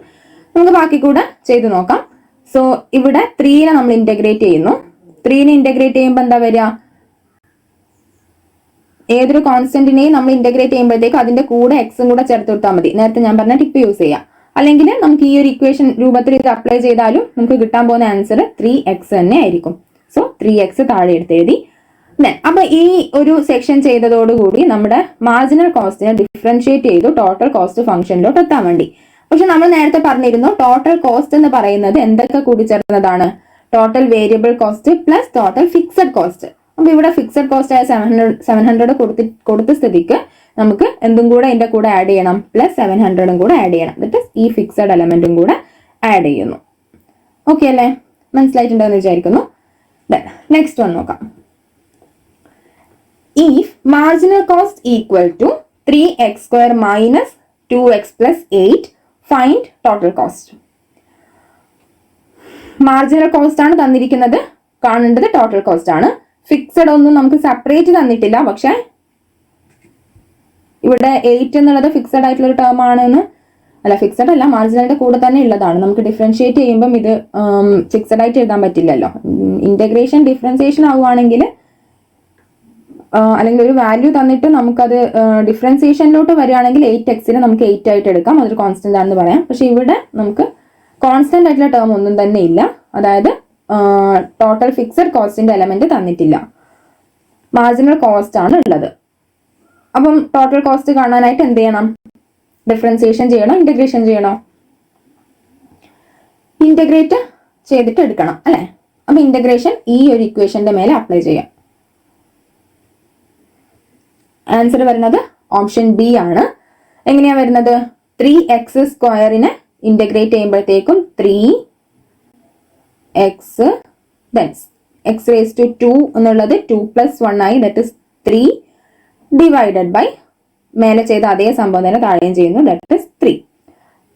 നമുക്ക് ബാക്കി കൂടെ ചെയ്ത് നോക്കാം. സോ ഇവിടെ 3നെ നമ്മൾ ഇന്റഗ്രേറ്റ് ചെയ്യുന്നു. 3നെ ഇന്റഗ്രേറ്റ് ചെയ്യുമ്പോൾ എന്താ വരിക? ഏതൊരു കോൺസ്റ്റന്റിനെയും നമ്മൾ ഇന്റഗ്രേറ്റ് ചെയ്യുമ്പോഴത്തേക്ക് അതിന്റെ കൂടെ എക്സും കൂടെ ചേർത്ത് കൊടുത്താൽ മതി. നേരത്തെ ഞാൻ പറഞ്ഞ ടിപ്പ് യൂസ് ചെയ്യാം. അല്ലെങ്കിൽ നമുക്ക് ഈ ഒരു ഇക്വേഷൻ രൂപത്തിൽ ഇത് അപ്ലൈ ചെയ്താലും നമുക്ക് കിട്ടാൻ പോകുന്ന ആൻസർ 3x തന്നെ ആയിരിക്കും. സോ 3x താഴെ എടുത്ത് എഴുതി. അപ്പൊ ഈ ഒരു സെക്ഷൻ ചെയ്തതോടുകൂടി നമ്മുടെ മാർജിനൽ കോസ്റ്റിനെ ഡിഫറൻഷിയേറ്റ് ചെയ്തു ടോട്ടൽ കോസ്റ്റ് ഫംഗ്ഷനിലോട്ട് എത്താൻ വേണ്ടി. പക്ഷെ നമ്മൾ നേരത്തെ പറഞ്ഞിരുന്നു ടോട്ടൽ കോസ്റ്റ് എന്ന് പറയുന്നത് എന്തൊക്കെ കൂടിച്ചേർന്നതാണ്? Total variable cost plus total fixed cost. അപ്പൊ ഇവിടെ ഫിക്സഡ് കോസ്റ്റ് ആയ 700 കൊടുത്ത സ്ഥിതിക്ക് നമുക്ക് എന്തും കൂടെ ഇതിന്റെ കൂടെ ആഡ് ചെയ്യണം, പ്ലസ് 700 കൂടെ ആഡ് ചെയ്യണം. എന്നിട്ട് ഈ ഫിക്സഡ് എലമെന്റും കൂടെ ആഡ് ചെയ്യുന്നു. ഓക്കെ അല്ലേ? മനസ്സിലായിട്ടുണ്ടെന്ന് വിചാരിക്കുന്നു. നെക്സ്റ്റ് വന്ന് നോക്കാം. If marginal cost equal to 3x² minus 2x plus 8, find total cost. Marginal cost ആണ് തന്നിരിക്കുന്നത്, കാണേണ്ടത് ടോട്ടൽ കോസ്റ്റ് ആണ്. ഫിക്സഡ് ഒന്നും നമുക്ക് സെപ്പറേറ്റ് തന്നിട്ടില്ല, പക്ഷെ ഇവിടെ 8 എന്നുള്ളത് ഫിക്സഡ് ആയിട്ടുള്ള ഒരു ടേം ആണെന്ന്, അല്ല ഫിക്സഡ് അല്ല, മാർജിനലിന്റെ കൂടെ തന്നെ ഉള്ളതാണ്. നമുക്ക് ഡിഫറൻഷിയേറ്റ് ചെയ്യുമ്പം ഇത് ഫിക്സഡ് ആയിട്ട് എഴുതാൻ പറ്റില്ലല്ലോ. ഇന്റഗ്രേഷൻ ഡിഫറൻസിയേഷൻ ആവുകയാണെങ്കിൽ, അല്ലെങ്കിൽ ഒരു വാല്യൂ തന്നിട്ട് നമുക്കത് ഡിഫറൻസിയേഷനിലോട്ട് വരികയാണെങ്കിൽ 8xനെ നമുക്ക് 8 ആയിട്ട് എടുക്കാം, അതൊരു കോൺസ്റ്റന്റ് ആണെന്ന് പറയാം. പക്ഷെ ഇവിടെ നമുക്ക് കോൺസ്റ്റന്റ് ആയിട്ടുള്ള ടേം ഒന്നും തന്നെ ഇല്ല, അതായത് ടോട്ടൽ ഫിക്സഡ് കോസ്റ്റിന്റെ എലമെന്റ് തന്നിട്ടില്ല, മാർജിനൽ കോസ്റ്റ് ആണ് ഉള്ളത്. അപ്പം ടോട്ടൽ കോസ്റ്റ് കാണാനായിട്ട് എന്ത് ചെയ്യണം? ഡിഫറൻസിയേഷൻ ചെയ്യണോ ഇന്റഗ്രേഷൻ ചെയ്യണോ? ഇന്റഗ്രേറ്റ് ചെയ്തിട്ട് എടുക്കണം അല്ലെ. അപ്പൊ ഇന്റഗ്രേഷൻ ഈ ഒരു ഇക്വേഷന്റെ മേലെ അപ്ലൈ ചെയ്യാം. ആൻസർ വരുന്നത് ഓപ്ഷൻ ബി ആണ്. എങ്ങനെയാ വരുന്നത്? 3x² ഇന്റഗ്രേറ്റ് ചെയ്യുമ്പോഴത്തേക്കും 3x then x raise to 2 എന്നുള്ളത് 2 + 1 ആയി, ദാറ്റ് ഇസ് 3 ഡിവൈഡഡ് ബൈ മേലെ ചെയ്ത അതേ സംഭവം തന്നെ താഴെയും ചെയ്യുന്നു, ദാറ്റ് ഇസ് 3.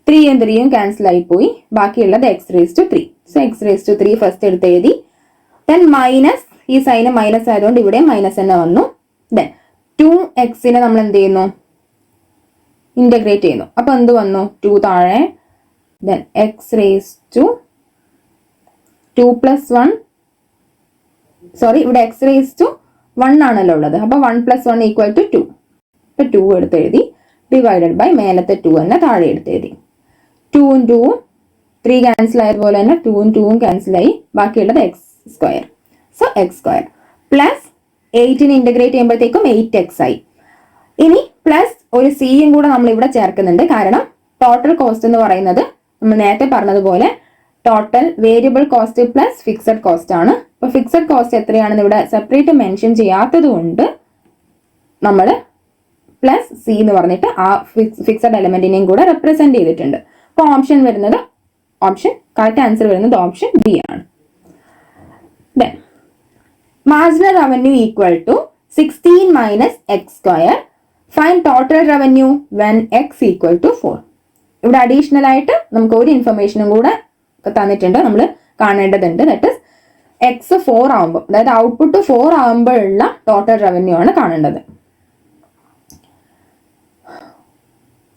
3യും 3യും ക്യാൻസൽ ആയി പോയി, ബാക്കിയുള്ളത് x raise to 3. So x raise to 3 first എടുത്ത് എഴുതി. ദെൻ മൈനസ്, ഈ സൈന് മൈനസ് ആയതുകൊണ്ട് ഇവിടെ മൈനസ് തന്നെ വന്നു. ദെൻ 2x നമ്മൾ എന്ത് ചെയ്യുന്നു, ഇന്റഗ്രേറ്റ് ചെയ്യുന്നു. അപ്പൊ എന്ത് വന്നു, 2 താഴെ, then x raise to 2 + 1, sorry ഇവിടെ എക്സ് റേസ് ടു 1 ആണല്ലോ ഉള്ളത്, അപ്പൊ 1 + 1 = 2. ഇപ്പൊ 2 എടുത്ത് എഴുതി, ഡിവൈഡഡ് ബൈ മേലത്തെ 2 തന്നെ താഴെ എടുത്ത് എഴുതി. 2ഉം 2ഉം 3 ക്യാൻസൽ ആയ പോലെ തന്നെ 2ഉം 2ഉം ക്യാൻസൽ ആയി, ബാക്കിയുള്ളത് x². So x² plus 8നെ integrate ചെയ്യുമ്പോഴത്തേക്കും 8x ആയി. ഇനി പ്ലസ് ഒരു സിയും കൂടെ നമ്മൾ ഇവിടെ ചേർക്കുന്നുണ്ട്, കാരണം ടോട്ടൽ കോസ്റ്റ് എന്ന് പറയുന്നത് നമ്മൾ നേരത്തെ പറഞ്ഞതുപോലെ total variable cost plus fixed cost ആണ്. അപ്പൊ ഫിക്സഡ് കോസ്റ്റ് എത്രയാണെന്ന് ഇവിടെ സെപ്പറേറ്റ് മെൻഷൻ ചെയ്യാത്തത് കൊണ്ട് നമ്മൾ പ്ലസ് സി എന്ന് പറഞ്ഞിട്ട് ആ ഫിക്സഡ് എലമെന്റിനെയും കൂടെ റെപ്രസെന്റ് ചെയ്തിട്ടുണ്ട്. അപ്പൊ കറക്റ്റ് ആൻസർ വരുന്നത് ഓപ്ഷൻ ബി ആണ്. Marginal revenue equal to 16 minus x². Find total revenue when x = 4. ഇവിടെ അഡീഷണൽ ആയിട്ട് നമുക്ക് ഒരു ഇൻഫർമേഷനും കൂടെ തന്നിട്ടുണ്ട്, നമ്മൾ കാണേണ്ടതുണ്ട്. ദാറ്റ് ഇസ് എക്സ് 4 ആകുമ്പോൾ, അതായത് ഔട്ട്പുട്ട് 4 ആകുമ്പോഴുള്ള ടോട്ടൽ റവന്യൂ ആണ് കാണേണ്ടത്.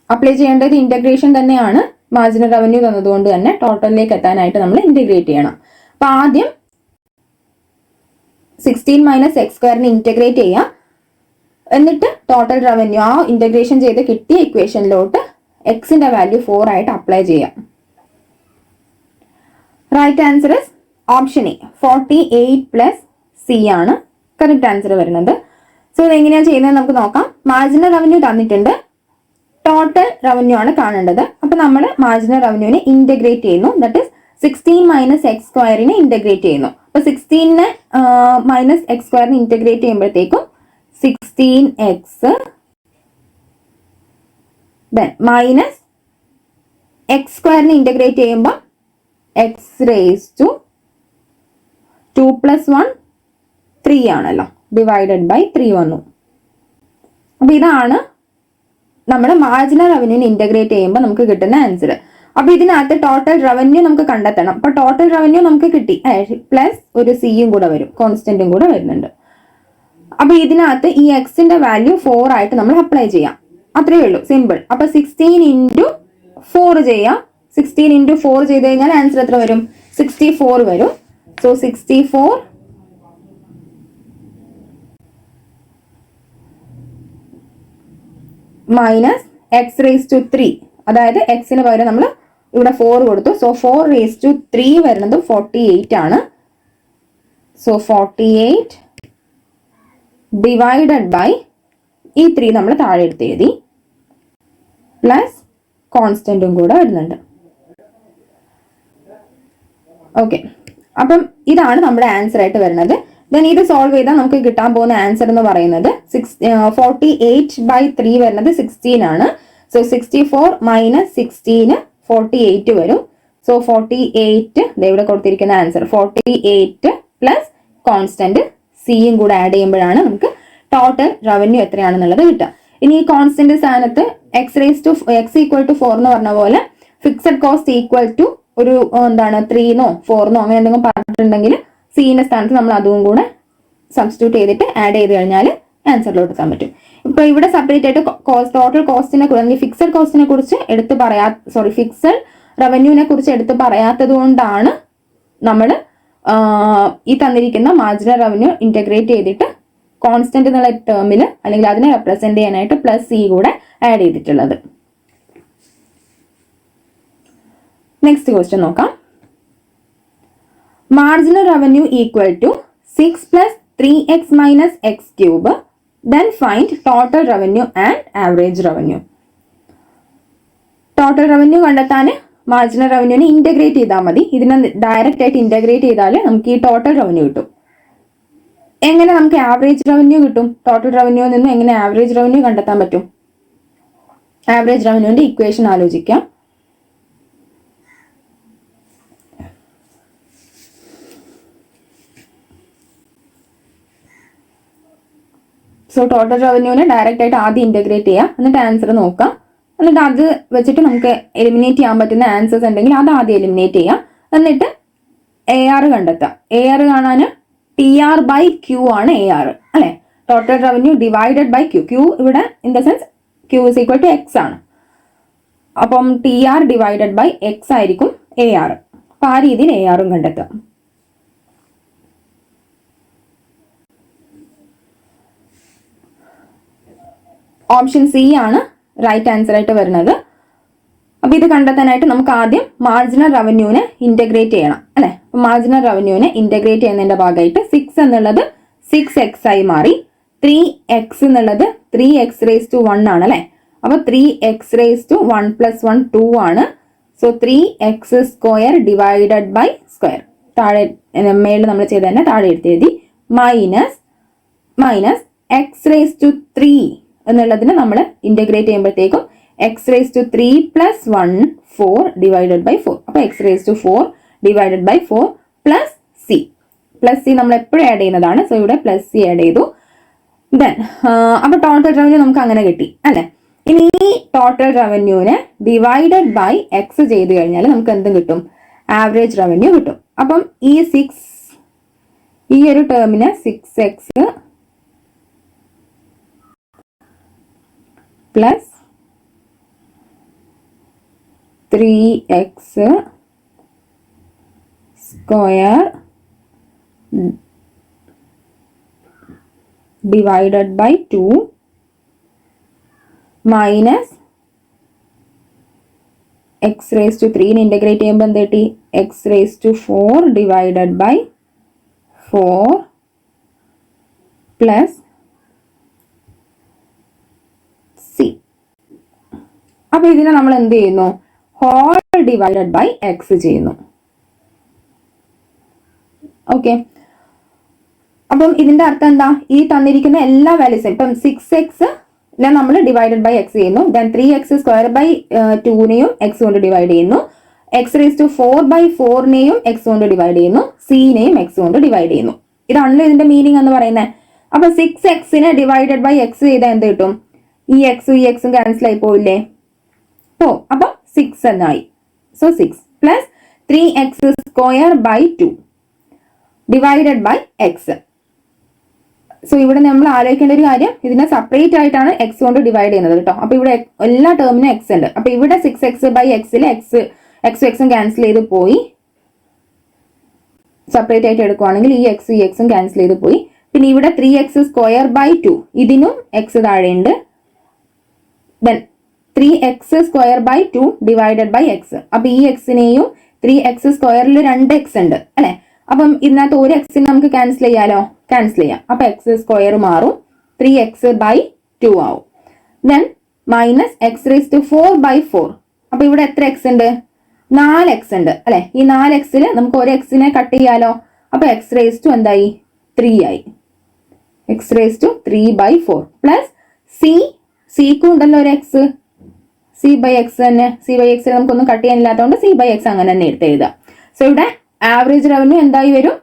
അപ്ലൈ ചെയ്യേണ്ടത് ഇന്റഗ്രേഷൻ തന്നെയാണ്. മാർജിനൽ റവന്യൂ തന്നതുകൊണ്ട് തന്നെ ടോട്ടലിലേക്ക് എത്താനായിട്ട് നമ്മൾ ഇന്റഗ്രേറ്റ് ചെയ്യണം. അപ്പൊ ആദ്യം 16 മൈനസ് x² ഇന്റഗ്രേറ്റ് ചെയ്യാം, എന്നിട്ട് ടോട്ടൽ റവന്യൂ ആ ഇന്റഗ്രേഷൻ ചെയ്ത് കിട്ടിയ ഇക്വേഷനിലോട്ട് എക്സിന്റെ വാല്യൂ 4 ആയിട്ട് അപ്ലൈ ചെയ്യാം. Right answer is option A, 48 plus C ആണ് കറക്റ്റ് ആൻസർ വരുന്നത്. സോ ഇത് എങ്ങനെയാണ് ചെയ്യുന്നത് നമുക്ക് നോക്കാം. മാർജിനൽ റവന്യൂ തന്നിട്ടുണ്ട്, ടോട്ടൽ റവന്യൂ ആണ് കാണേണ്ടത്. അപ്പൊ നമ്മൾ മാർജിനൽ റവന്യൂവിനെ ഇന്റഗ്രേറ്റ് ചെയ്യുന്നു, that is 16 minus x² integrate ചെയ്യുന്നു. അപ്പൊ 16നെ മൈനസ് x² ഇന്റഗ്രേറ്റ് ചെയ്യുമ്പോഴത്തേക്കും 16x മൈനസ് x² ഇന്റഗ്രേറ്റ് ചെയ്യുമ്പോൾ എക്സ് റേസ് ടു 2 + 1 3 ആണല്ലോ, ഡിവൈഡഡ് ബൈ 3 വന്നു. അപ്പൊ ഇതാണ് നമ്മൾ മാർജിനൽ റവന്യൂവിനെ ഇന്റഗ്രേറ്റ് ചെയ്യുമ്പോൾ നമുക്ക് കിട്ടുന്ന ആൻസർ. അപ്പൊ ഇതിനകത്ത് ടോട്ടൽ റവന്യൂ നമുക്ക് കണ്ടെത്തണം. അപ്പൊ ടോട്ടൽ റവന്യൂ നമുക്ക് കിട്ടി, പ്ലസ് ഒരു സിയും കൂടെ വരും, കോൺസ്റ്റന്റും കൂടെ വരുന്നുണ്ട്. അപ്പൊ ഇതിനകത്ത് ഈ എക്സിന്റെ വാല്യൂ 4 ആയിട്ട് നമ്മൾ അപ്ലൈ ചെയ്യാം, അത്രയേ ഉള്ളൂ, സിമ്പിൾ. അപ്പൊ 16 × 4 ചെയ്യാം. 16 × 4 ചെയ്ത് കഴിഞ്ഞാൽ ആൻസർ എത്ര വരും, 64 വരും. So 64 minus x raise to 3, അതായത് എക്സിന് പകരം നമ്മൾ ഇവിടെ 4 കൊടുത്തു. സോ 4 റേസ് ടു 3 വരുന്നത് 48 ആണ്. സോ 48 ഡിവൈഡഡ് ബൈ ഈ 3 നമ്മൾ താഴെ എടുത്ത് എഴുതി, പ്ലസ് കോൺസ്റ്റന്റും കൂടെ വരുന്നുണ്ട്. ഓക്കെ, അപ്പം ഇതാണ് നമ്മുടെ ആൻസർ ആയിട്ട് വരുന്നത്. ദെൻ ഇത് സോൾവ് ചെയ്താൽ നമുക്ക് കിട്ടാൻ പോകുന്ന ആൻസർ എന്ന് പറയുന്നത് 48/3 വരുന്നത് 16 ആണ്. സോ 64 മൈനസ് 16 48 വരും. സോ 48 ഇവിടെ കൊടുത്തിരിക്കുന്ന ആൻസർ 48 പ്ലസ് കോൺസ്റ്റന്റ് സിയും കൂടെ ആഡ് ചെയ്യുമ്പോഴാണ് നമുക്ക് ടോട്ടൽ റവന്യൂ എത്രയാണെന്നുള്ളത് കിട്ടുക. ഇനി ഈ കോൺസ്റ്റന്റ് സ്ഥാനത്ത് x = 4 എന്ന് പറഞ്ഞ പോലെ ഫിക്സഡ് കോസ്റ്റ് ഈക്വൽ ടു ഒരു 3 4 അങ്ങനെ എന്തെങ്കിലും പറഞ്ഞിട്ടുണ്ടെങ്കിൽ സിന്റെ സ്ഥാനത്ത് നമ്മൾ അതും കൂടെ സബ്സ്റ്റിറ്റ്യൂട്ട് ചെയ്തിട്ട് ആഡ് ചെയ്ത് കഴിഞ്ഞാൽ ആൻസറിലോട്ട് എത്താൻ പറ്റും. ഇപ്പൊ ഇവിടെ സെപ്പറേറ്റ് ആയിട്ട് ടോട്ടൽ കോസ്റ്റിനെ അല്ലെങ്കിൽ ഫിക്സഡ് കോസ്റ്റിനെ കുറിച്ച് ഫിക്സഡ് റവന്യൂവിനെ കുറിച്ച് എടുത്ത് പറയാത്തത് കൊണ്ടാണ് നമ്മൾ ഈ തന്നിരിക്കുന്ന മാർജിനൽ റവന്യൂ ഇന്റഗ്രേറ്റ് ചെയ്തിട്ട് കോൺസ്റ്റന്റ് എന്നുള്ള ടേമിൽ അല്ലെങ്കിൽ അതിനെ റെപ്രസെന്റ് ചെയ്യാനായിട്ട് പ്ലസ് സി കൂടെ ആഡ് ചെയ്തിട്ടുള്ളത്. നെക്സ്റ്റ് ക്വസ്റ്റ്യൻ നോക്കാം. Marginal revenue equal to 6 + 3x - x³ then find total revenue and average revenue. Total revenue കണ്ടെത്താൻ മാർജിനൽ റവന്യൂവിനെ ഇന്റഗ്രേറ്റ് ചെയ്താൽ മതി. ഇതിനെ ഡയറക്റ്റ് ആയിട്ട് ഇന്റഗ്രേറ്റ് ചെയ്താൽ നമുക്ക് ഈ ടോട്ടൽ റവന്യൂ കിട്ടും. എങ്ങനെ നമുക്ക് ആവറേജ് റവന്യൂ കിട്ടും? ടോട്ടൽ റവന്യൂവിൽ നിന്ന് എങ്ങനെ ആവറേജ് റവന്യൂ കണ്ടെത്താൻ പറ്റും? ആവറേജ് റവന്യൂവിന്റെ ഇക്വേഷൻ ആലോചിക്കാം. സോ ടോട്ടൽ റവന്യൂവിനെ ഡയറക്റ്റ് ആയിട്ട് ആദ്യം ഇന്റഗ്രേറ്റ് ചെയ്യാം, എന്നിട്ട് ആൻസർ നോക്കാം. എന്നിട്ട് അത് വെച്ചിട്ട് നമുക്ക് എലിമിനേറ്റ് ചെയ്യാൻ പറ്റുന്ന ആൻസേഴ്സ് ഉണ്ടെങ്കിൽ അത് ആദ്യം എലിമിനേറ്റ് ചെയ്യാം. എന്നിട്ട് AR കണ്ടെത്താം. AR കാണാൻ TR ബൈ Q ആണ് AR അല്ലെ. Total revenue divided by Q. Q ഇവിടെ in the sense Q is equal to X ആണ്. അപ്പം TR ഡിവൈഡഡ് ബൈ X ആയിരിക്കും AR. അപ്പൊ ആ രീതിയിൽ ARഉം കണ്ടെത്താം. ഓപ്ഷൻ സി ആണ് റൈറ്റ് ആൻസർ ആയിട്ട് വരുന്നത്. അപ്പൊ ഇത് കണ്ടെത്താനായിട്ട് നമുക്ക് ആദ്യം മാർജിനൽ റവന്യൂവിനെ ഇന്റഗ്രേറ്റ് ചെയ്യണം അല്ലെ. അപ്പൊ മാർജിനൽ റവന്യൂവിനെ ഇന്റഗ്രേറ്റ് ചെയ്യുന്നതിന്റെ ഭാഗമായിട്ട് 6 എന്നുള്ളത് 6x ആയി മാറി, 3x എന്നുള്ളത് 3x raised to 1 ആണ് അല്ലെ. അപ്പൊ 3x raised to 1 plus 1 2 ആണ്. So 3x square divided by square, താഴെ മേളിൽ നമ്മൾ ചെയ്ത് തന്നെ താഴെ എഴുതി മൈനസ് x raised to 3 എന്നുള്ളതിന് നമ്മൾ ഇന്റഗ്രേറ്റ് ചെയ്യുമ്പോഴത്തേക്കും x raised to 3 plus 1 4 divided by 4. അപ്പോൾ x raised to 4 divided by 4 plus c നമ്മൾ എപ്പോഴും ആഡ് ചെയ്യുന്നതാണ്. സോ ഇവിടെ പ്ലസ് സി ആഡ് ചെയ്തു. ദെൻ അപ്പോൾ ടോട്ടൽ റവന്യൂ നമുക്ക് അങ്ങനെ കിട്ടി അല്ലെ. ഇനി ഈ ടോട്ടൽ റവന്യൂവിനെ ഡിവൈഡഡ് ബൈ എക്സ് ചെയ്ത് കഴിഞ്ഞാൽ നമുക്ക് എന്തും കിട്ടും, ആവറേജ് റവന്യൂ കിട്ടും. അപ്പം ഈ ഒരു ടേമിന് 6x plus 3x square divided by 2 minus x raised to 3 ഇന്റഗ്രേറ്റ് ചെയ്യുമ്പോൾ എന്ത് കിട്ടി, x raised to 4 divided by 4 plus C. അപ്പൊ ഇതിനെ നമ്മൾ എന്ത് ചെയ്യുന്നു, ഹോൾ ഡിവൈഡഡ് ബൈ എക്സ് ചെയ്യുന്നു. ഓക്കെ, അപ്പം ഇതിന്റെ അർത്ഥം എന്താ, ഈ തന്നിരിക്കുന്ന എല്ലാ വാല്യൂസും ഇപ്പം 6x നമ്മൾ ഡിവൈഡഡ് ബൈ എക്സ് ചെയ്യുന്നു. ദെൻ 3x സ്ക്വയർ ബൈ 2നെയും എക്സ് കൊണ്ട് ഡിവൈഡ് ചെയ്യുന്നു. x raised to 4 by 4നെയും എക്സ് കൊണ്ട് ഡിവൈഡ് ചെയ്യുന്നു. സിനെയും എക്സ് കൊണ്ട് ഡിവൈഡ് ചെയ്യുന്നു. ഇതാണല്ലോ ഇതിന്റെ മീനിങ് എന്ന് പറയുന്നത്. അപ്പൊ 6xനെ ഡിവൈഡഡ് ബൈ എക്സ് ചെയ്താൽ എന്ത് കിട്ടും, ഈ എക്സും ക്യാൻസൽ ആയി പോയില്ലേ. അപ്പൊ 6 എന്നായി. So 6 plus 3x square by 2 divided by x. So ഇവിടെ നമ്മൾ ആലോചിക്കേണ്ട ഒരു കാര്യം, ഇതിനെ സെപ്പറേറ്റ് ആയിട്ടാണ് എക്സ് കൊണ്ട് ഡിവൈഡ് ചെയ്യുന്നത് കേട്ടോ. അപ്പൊ ഇവിടെ എല്ലാ ടേമിനും എക്സ് ഉണ്ട്. അപ്പൊ ഇവിടെ 6x ബൈ എക്സിൽ എക്സും ക്യാൻസൽ ചെയ്ത് പോയി. സെപ്പറേറ്റ് ആയിട്ട് എടുക്കുവാണെങ്കിൽ ഈ എക്സും ക്യാൻസൽ ചെയ്ത് പോയി. പിന്നെ ഇവിടെ 3x സ്ക്വയർ ബൈ 2 ഇതിനും എക്സ് താഴെയുണ്ട്. Then 3x square by 2 divided by x. അപ്പൊ ഈ എക്സിനെയും 3x സ്ക്വയറിൽ 2x ഉണ്ട് അല്ലെ. അപ്പം ഇതിനകത്ത് ഒരു എക്സിന് നമുക്ക് ക്യാൻസൽ ചെയ്യാം. അപ്പൊ എക്സ് സ്ക്വയർ മാറും, 3x ബൈ 2 ആവും. Then minus x raised to 4 by 4. അപ്പൊ ഇവിടെ എത്ര എക്സ് ഉണ്ട്, 4x ഉണ്ട് അല്ലെ. ഈ 4xൽ നമുക്ക് ഒരു എക്സിനെ കട്ട് ചെയ്യാലോ. അപ്പൊ x raised to എന്തായി, 3 ആയി. x raised to 3 by 4 plus സിക്കും ഉണ്ടല്ലോ ഒരു എക്സ്, c by x തന്നെ. c by x നമുക്കൊന്നും കട്ട് ചെയ്യാനില്ലാത്തതുകൊണ്ട് c by x അങ്ങനെ തന്നെ എടുത്ത് എഴുതാം. സോ ഇവിടെ ആവറേജ് റവന്യൂ എന്തായി വരും,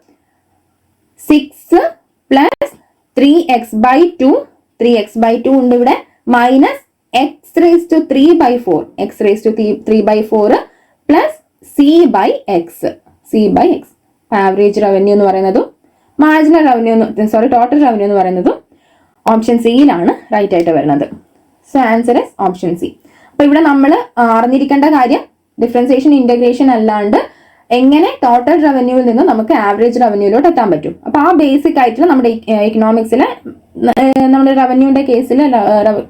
6 പ്ലസ് 3x by 2 ഉണ്ട് ഇവിടെ, minus x raised to 3 by 4 plus c by x. Average revenue എന്ന് പറയുന്നതും മാർജിനൽ റവന്യൂ ടോട്ടൽ റവന്യൂ എന്ന് പറയുന്നതും ഓപ്ഷൻ സിയിലാണ് റൈറ്റ് ആയിട്ട് വരുന്നത്. So answer is option C. അപ്പൊ ഇവിടെ നമ്മൾ അറിഞ്ഞിരിക്കേണ്ട കാര്യം, ഡിഫറൻസിയേഷൻ ഇന്റഗ്രേഷൻ അല്ലാണ്ട് എങ്ങനെ ടോട്ടൽ റവന്യൂവിൽ നിന്ന് നമുക്ക് ആവറേജ് റവന്യൂയിലോട്ട് എത്താൻ പറ്റും. അപ്പൊ ആ ബേസിക് ആയിട്ടുള്ള നമ്മുടെ ഇക്കണോമിക്സിലെ നമ്മുടെ റവന്യൂന്റെ കേസിൽ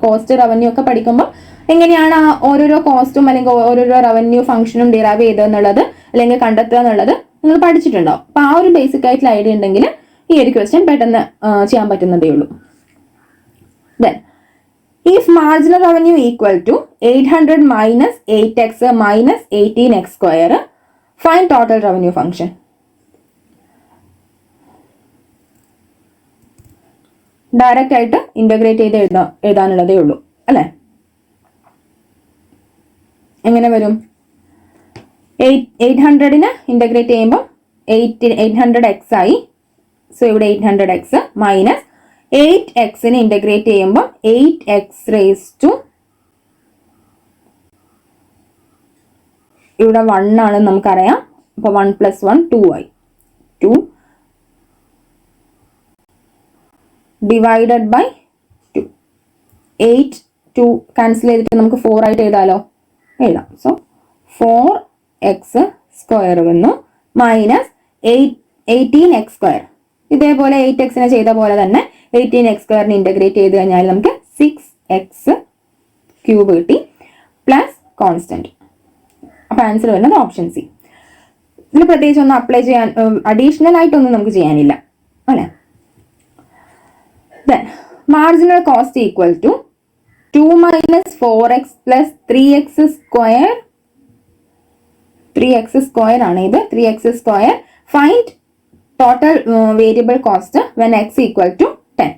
കോസ്റ്റ് റവന്യൂ ഒക്കെ പഠിക്കുമ്പോൾ എങ്ങനെയാണ് ആ ഓരോരോ കോസ്റ്റും അല്ലെങ്കിൽ ഓരോരോ റവന്യൂ ഫംഗ്ഷനും ഡിറൈവ് ചെയ്തെന്നുള്ളത് അല്ലെങ്കിൽ കണ്ടെത്തുക എന്നുള്ളത് നിങ്ങൾ പഠിച്ചിട്ടുണ്ടാവും. അപ്പൊ ആ ഒരു ബേസിക് ആയിട്ടുള്ള ഐഡിയ ഉണ്ടെങ്കിൽ ഈ ഒരു ക്വസ്റ്റ്യൻ പെട്ടെന്ന് ചെയ്യാൻ പറ്റുന്നതേ ഉള്ളൂ. Then if marginal revenue equal to 800 minus 8x minus 18x square, find total revenue function. Direct ആയിട്ട് ഇന്റഗ്രേറ്റ് ചെയ്ത് എഴുതാനുള്ളതേ ഉള്ളൂ അല്ലെ. എങ്ങനെ വരും, 800ന് ഇന്റഗ്രേറ്റ് ചെയ്യുമ്പോൾ 800x ആയി. സോ ഇവിടെ 800x മൈനസ് 8x ഇന്റഗ്രേറ്റ് ചെയ്യുമ്പോൾ 8x ഇവിടെ 1 ആണെന്ന് നമുക്കറിയാം. അപ്പോൾ 1 + 1 2 ആയി. 2 ഡിവൈഡഡ് ബൈ 2. 8 2 ക്യാൻസൽ ചെയ്തിട്ട് നമുക്ക് 4 ആയിട്ട് എഴുതാലോ, എഴുതാം. സോ 4x² വന്നു മൈനസ് 18x². ഇതേപോലെ 8x ചെയ്ത പോലെ തന്നെ 18x² ഇന്റഗ്രേറ്റ് ചെയ്ത് കഴിഞ്ഞാൽ നമുക്ക് 6x³ കിട്ടി പ്ലസ് കോൺസ്റ്റന്റ്. അപ്പൊ ആൻസർ വരുന്നത് ഓപ്ഷൻ സി. ഇതിൽ പ്രത്യേകിച്ച് ഒന്നും അപ്ലൈ ചെയ്യാൻ, അഡീഷണൽ ആയിട്ടൊന്നും നമുക്ക് ചെയ്യാനില്ല അല്ലെ. Then marginal cost equal to 2 - 4x + 3x². 3x² ആണ് ഇത്. 3x². Find total variable cost when x equal to 10.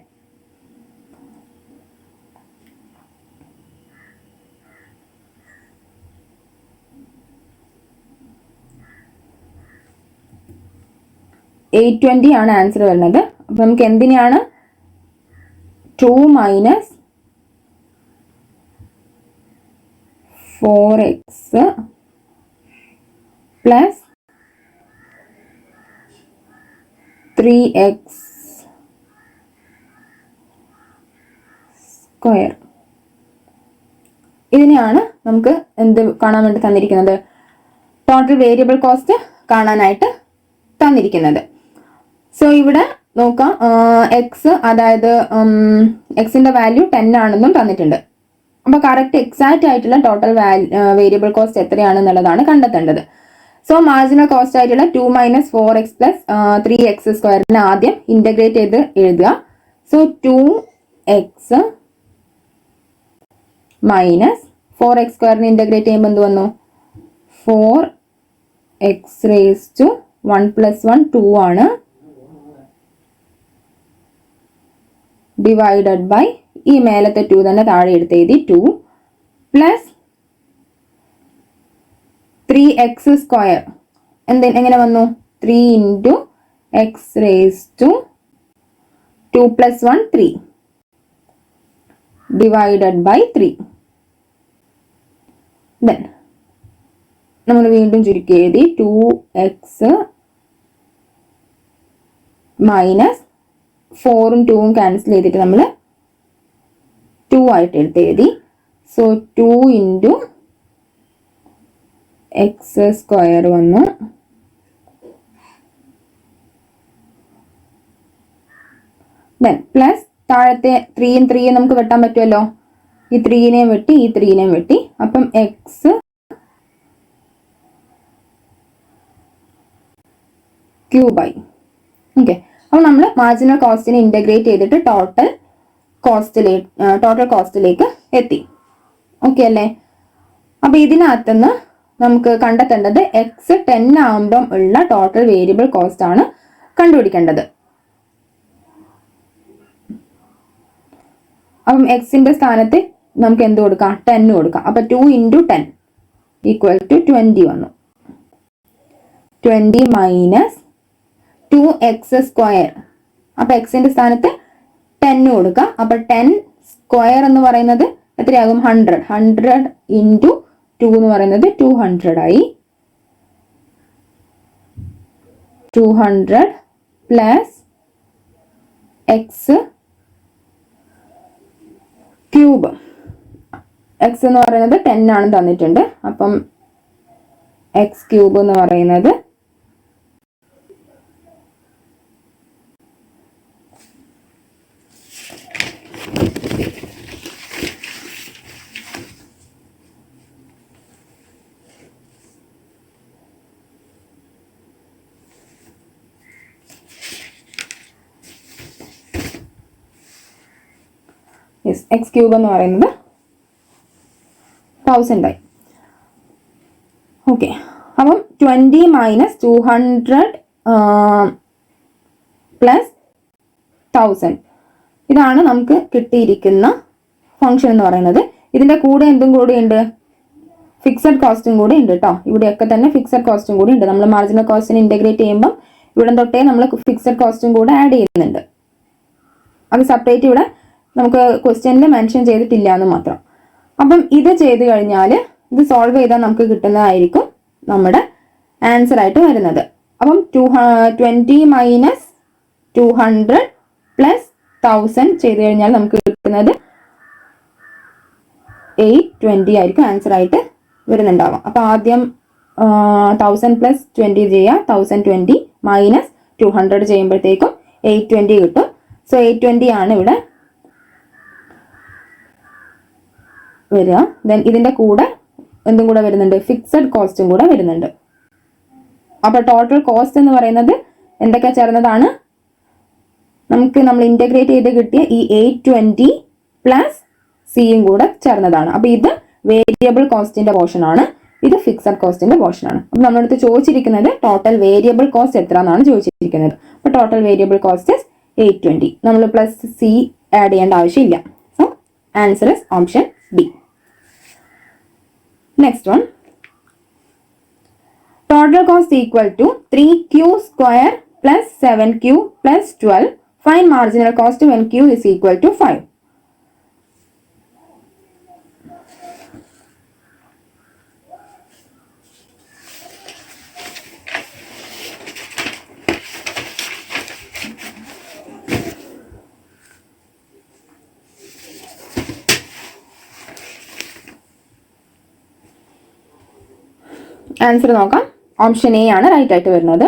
$820 ആണ് ആൻസർ വരുന്നത്. അപ്പൊ നമുക്ക് എന്തിനാണ് 2 - 4x plus 3x². ഇതിനെയാണ് നമുക്ക് എന്ത് കാണാൻ വേണ്ടി തന്നിരിക്കുന്നത്, ടോട്ടൽ വേരിയബിൾ കോസ്റ്റ് കാണാനായിട്ട് തന്നിരിക്കുന്നത്. സോ ഇവിടെ നോക്കാം, എക്സ് അതായത് എക്സിന്റെ വാല്യൂ 10 ആണെന്നും തന്നിട്ടുണ്ട്. അപ്പൊ കറക്റ്റ് എക്സാക്റ്റ് ആയിട്ടുള്ള ടോട്ടൽ വേരിയബിൾ കോസ്റ്റ് എത്രയാണെന്നുള്ളതാണ് കണ്ടെത്തേണ്ടത്. സോ മാർജിനൽ കോസ്റ്റ് ആയിട്ടുള്ള 2 - 4x + 3x² ആദ്യം ഇന്റഗ്രേറ്റ് ചെയ്ത് എഴുതുക. So 2x minus 4x² integrate ചെയ്യുമ്പോൾ എന്ത് വന്നു, 4x⁻1 + 1 2 ആണ് ഡിവൈഡഡ് ബൈ ഈ മേലത്തെ 2 തന്നെ താഴെ എടുത്ത് എഴുതി 2 പ്ലസ് 3x². എങ്ങനെ വന്നു, 3 × x⁻2 + 1 3 ഡിവൈഡഡ് ബൈ 3. ദെൻ നമ്മൾ വീണ്ടും ചുരുക്കി എഴുതി 2x മൈനസ് 4ഉം 2ഉം ക്യാൻസൽ ചെയ്തിട്ട് നമ്മൾ 2 ആയിട്ട് എടുത്ത് എഴുതി. സോ 2 × x² വന്നു ദെൻ പ്ലസ് താഴത്തെ 3ഉം 3ഉം നമുക്ക് വെട്ടാൻ പറ്റുമല്ലോ. ഈ 3നെയും വെട്ടി ഈ 3നെയും വെട്ടി. അപ്പം x³ ആയി. ഓക്കെ, അപ്പോൾ നമ്മൾ മാർജിനൽ കോസ്റ്റിനെ ഇന്റഗ്രേറ്റ് ചെയ്തിട്ട് ടോട്ടൽ കോസ്റ്റിലേക്ക് എത്തി. ഓക്കെ അല്ലേ. അപ്പൊ ഇതിനകത്തുനിന്ന് നമുക്ക് കണ്ടെത്തേണ്ടത് എക്സ് 10 ആകുമ്പം ഉള്ള ടോട്ടൽ വേരിയബിൾ കോസ്റ്റ് ആണ് കണ്ടുപിടിക്കേണ്ടത്. അപ്പം എക്സിന്റെ സ്ഥാനത്ത് നമുക്ക് എന്ത് കൊടുക്കാം, 10 കൊടുക്കാം. അപ്പൊ 2 × 10 = 20 വന്നു. 20 മൈനസ് 2x². അപ്പൊ എക്സിന്റെ സ്ഥാനത്ത് 10 കൊടുക്കുക. അപ്പൊ 10² എന്ന് പറയുന്നത് എത്രയാകും, 100. 100 × 2 എന്ന് പറയുന്നത് 200 ആയി. 200 പ്ലസ് x³ x എന്ന് പറയുന്നത് 10 ആണ് തന്നിട്ടുണ്ട്. അപ്പം x³ എന്ന് പറയുന്നത് x³ എന്ന് പറയുന്നത് 1000 ആയി. ഓക്കെ, അപ്പം 20 - 200 പ്ലസ് 1000 ഇതാണ് നമുക്ക് കിട്ടിയിരിക്കുന്ന ഫംഗ്ഷൻ എന്ന് പറയുന്നത്. ഇതിന്റെ കൂടെ എന്തും കൂടി ഉണ്ട്, ഫിക്സഡ് കോസ്റ്റും കൂടി ഉണ്ട് കേട്ടോ. ഇവിടെയൊക്കെ തന്നെ ഫിക്സഡ് കോസ്റ്റും കൂടി ഉണ്ട്. നമ്മൾ മാർജിനൽ കോസ്റ്റിനെ ഇന്റഗ്രേറ്റ് ചെയ്യുമ്പോൾ ഇവിടെ തൊട്ടേ നമ്മൾ ഫിക്സഡ് കോസ്റ്റും കൂടെ ആഡ് ചെയ്യുന്നുണ്ട്. അത് സെപ്പറേറ്റ് ഇവിടെ നമുക്ക് ക്വസ്റ്റ്യനിൽ മെൻഷൻ ചെയ്തിട്ടില്ല എന്ന് മാത്രം. അപ്പം ഇത് ചെയ്ത് കഴിഞ്ഞാൽ ഇത് സോൾവ് ചെയ്താൽ നമുക്ക് കിട്ടുന്നതായിരിക്കും നമ്മുടെ ആൻസർ ആയിട്ട് വരുന്നത്. അപ്പം 20 മൈനസ് 200 പ്ലസ് 1000 ചെയ്ത് കഴിഞ്ഞാൽ നമുക്ക് കിട്ടുന്നത് 820 ആയിരിക്കും ആൻസർ ആയിട്ട് വരുന്നുണ്ടാവാം. അപ്പോൾ ആദ്യം 1000 പ്ലസ് 20 ചെയ്യുക, 1020 മൈനസ് 200 ചെയ്യുമ്പോഴത്തേക്കും 820 കിട്ടും. സോ 820 ആണ് ഇവിടെ വരിക. ദെൻ ഇതിന്റെ കൂടെ എന്തും കൂടെ വരുന്നുണ്ട്, ഫിക്സഡ് കോസ്റ്റും കൂടെ വരുന്നുണ്ട്. അപ്പൊ ടോട്ടൽ കോസ്റ്റ് എന്ന് പറയുന്നത് എന്തൊക്കെ ചേർന്നതാണ്, നമ്മൾ ഇന്റഗ്രേറ്റ് ചെയ്ത് കിട്ടിയ ഈ 820 പ്ലസ് സിയും കൂടെ ചേർന്നതാണ്. അപ്പൊ ഇത് വേരിയബിൾ കോസ്റ്റിന്റെ പോർഷൻ ആണ്, ഇത് ഫിക്സഡ് കോസ്റ്റിന്റെ പോർഷൻ ആണ്. അപ്പൊ നമ്മളടുത്ത് ചോദിച്ചിരിക്കുന്നത് ടോട്ടൽ വേരിയബിൾ കോസ്റ്റ് എത്ര എന്നാണ് ചോദിച്ചിരിക്കുന്നത്. അപ്പൊ ടോട്ടൽ വേരിയബിൾ കോസ്റ്റ് 820. നമ്മൾ പ്ലസ് സി ആഡ് ചെയ്യേണ്ട ആവശ്യമില്ല. So answer is option B. Next one, total cost equal to 3q square plus 7q plus 12. Find marginal cost when q is equal to 5. Answer നോക്കാം. Option A ആണ് right ആയിട്ട് വരുന്നത്.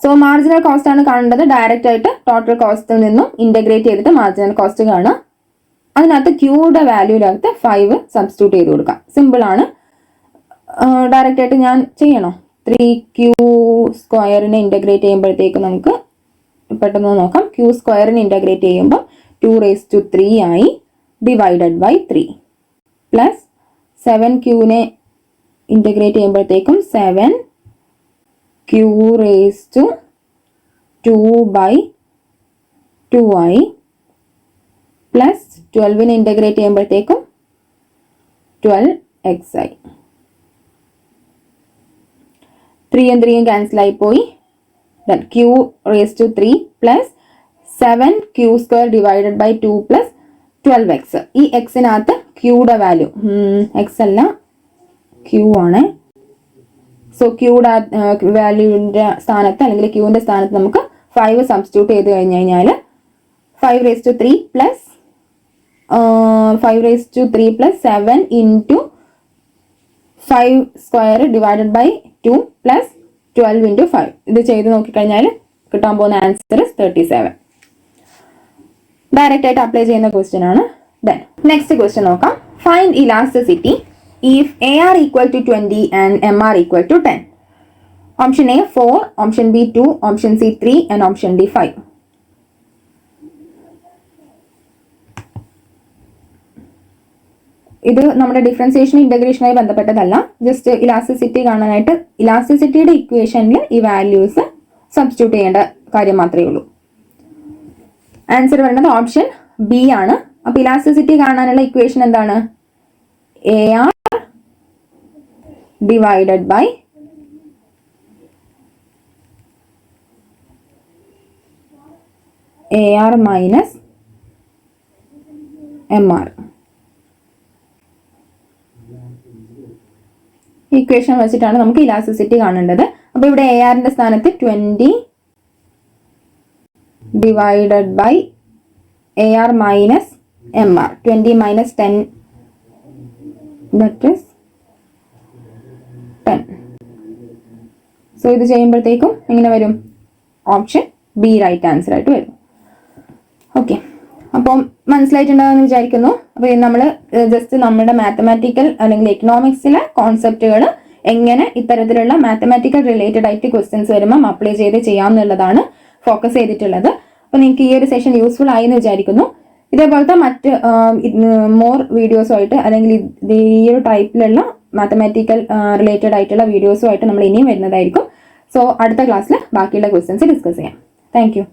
So marginal cost ആണ് കാണേണ്ടത്. Direct ആയിട്ട് total കോസ്റ്റിൽ നിന്നും integrate ചെയ്തിട്ട് marginal cost കാണുക. അതിനകത്ത് ക്യൂയുടെ വാല്യൂവിനകത്ത് 5 സബ്സ്റ്റിറ്റ്യൂട്ട് ചെയ്ത് കൊടുക്കാം. സിമ്പിൾ ആണ്. ഡയറക്റ്റ് ആയിട്ട് ഞാൻ ചെയ്യണോ? 3q സ്ക്വയറിനെ ഇന്റഗ്രേറ്റ് ചെയ്യുമ്പോഴത്തേക്ക് നമുക്ക് പെട്ടെന്ന് നോക്കാം. q സ്ക്വയറിനെ ഇന്റഗ്രേറ്റ് ചെയ്യുമ്പോൾ 2�3 ആയി, ഡിവൈഡഡ് ബൈ 3 പ്ലസ് 7qനെ ഇന്റഗ്രേറ്റ് ചെയ്യുമ്പോഴത്തേക്കും 7q റേസ് ടു 2/2 ആയി, പ്ലസ് 12നെ ഇന്റഗ്രേറ്റ് ചെയ്യുമ്പോഴത്തേക്കും 12x ആയി. 3യും 3യും ക്യാൻസൽ ആയി പോയി. q raise to 3 plus 7q square divided by 2 plus 12x. ഈ എക്സിനകത്ത് ക്യൂയുടെ വാല്യൂ എക്സ് അല്ല q ആണ്. സോ ക്യൂയുടെ വാല്യൂവിന്റെ സ്ഥാനത്ത് അല്ലെങ്കിൽ ക്യൂവിന്റെ സ്ഥാനത്ത് നമുക്ക് 5 സബ്സ്റ്റിറ്റ്യൂട്ട് ചെയ്ത് കഴിഞ്ഞ് കഴിഞ്ഞാൽ 5�3 plus 5�3 plus 7 into 5 square divided by 2 plus 12 into 5. ഇത് ചെയ്ത് നോക്കിക്കഴിഞ്ഞാൽ കിട്ടാൻ പോകുന്ന ആൻസർ 37. ഡയറക്റ്റ് ആയിട്ട് അപ്ലൈ ചെയ്യുന്ന ക്വസ്റ്റ്യൻ ആണ്. ദെൻ നെക്സ്റ്റ് ക്വസ്റ്റ്യൻ നോക്കാം. Find elasticity if AR equal to 20 and MR equal to 10. Option A 4, option B 2, option C 3 and option D 5. ഇത് നമ്മുടെ ഡിഫറൻസിയേഷൻ ഇന്റഗ്രേഷനുമായി ബന്ധപ്പെട്ടതല്ല. ജസ്റ്റ് ഇലാസ്റ്റിസിറ്റി കാണാനായിട്ട് ഇലാസ്റ്റിസിറ്റിയുടെ ഇക്വേഷനിൽ ഈ വാല്യൂസ് സബ്സ്റ്റിറ്റ്യൂട്ട് ചെയ്യേണ്ട കാര്യം മാത്രമേ ഉള്ളൂ. ആൻസർ വരുന്നത് ഓപ്ഷൻ ബി ആണ്. അപ്പൊ ഇലാസ്റ്റിസിറ്റി കാണാനുള്ള ഇക്വേഷൻ എന്താണ്? AR divided by AR minus MR. Equation വെച്ചിട്ടാണ് നമുക്ക് ഇലാസ്റ്റിസിറ്റി കാണേണ്ടത്. അപ്പൊ ഇവിടെ ARന്റെ സ്ഥാനത്ത് 20 divided by AR minus MR. 20 minus 10 that is 10. So ഇത് ചെയ്യുമ്പോഴത്തേക്കും എങ്ങനെ വരും? ഓപ്ഷൻ ബി റൈറ്റ് ആൻസർ ആയിട്ട് വരും. ഓക്കെ, അപ്പം മനസ്സിലായിട്ടുണ്ടാകുമെന്ന് വിചാരിക്കുന്നു. അപ്പോൾ നമ്മൾ ജസ്റ്റ് നമ്മുടെ മാത്തമാറ്റിക്കൽ അല്ലെങ്കിൽ എക്കണോമിക്സിലെ കോൺസെപ്റ്റുകൾ എങ്ങനെ ഇത്തരത്തിലുള്ള മാത്തമാറ്റിക്കൽ റിലേറ്റഡ് ആയിട്ട് ക്വസ്റ്റ്യൻസ് വരുമ്പോൾ അപ്ലൈ ചെയ്ത് ചെയ്യാമെന്നുള്ളതാണ് ഫോക്കസ് ചെയ്തിട്ടുള്ളത്. അപ്പോൾ നിങ്ങൾക്ക് ഈ ഒരു സെഷൻ യൂസ്ഫുൾ ആയി എന്ന് വിചാരിക്കുന്നു. ഇതേപോലത്തെ മറ്റ് മോർ വീഡിയോസുമായിട്ട് അല്ലെങ്കിൽ ഈ ഒരു ടൈപ്പിലുള്ള മാത്തമാറ്റിക്കൽ റിലേറ്റഡ് ആയിട്ടുള്ള വീഡിയോസുമായിട്ട് നമ്മൾ ഇനിയും വരുന്നതായിരിക്കും. സോ അടുത്ത ക്ലാസ്സിൽ ബാക്കിയുള്ള ക്വസ്റ്റ്യൻസ് ഡിസ്കസ് ചെയ്യാം. Thank you.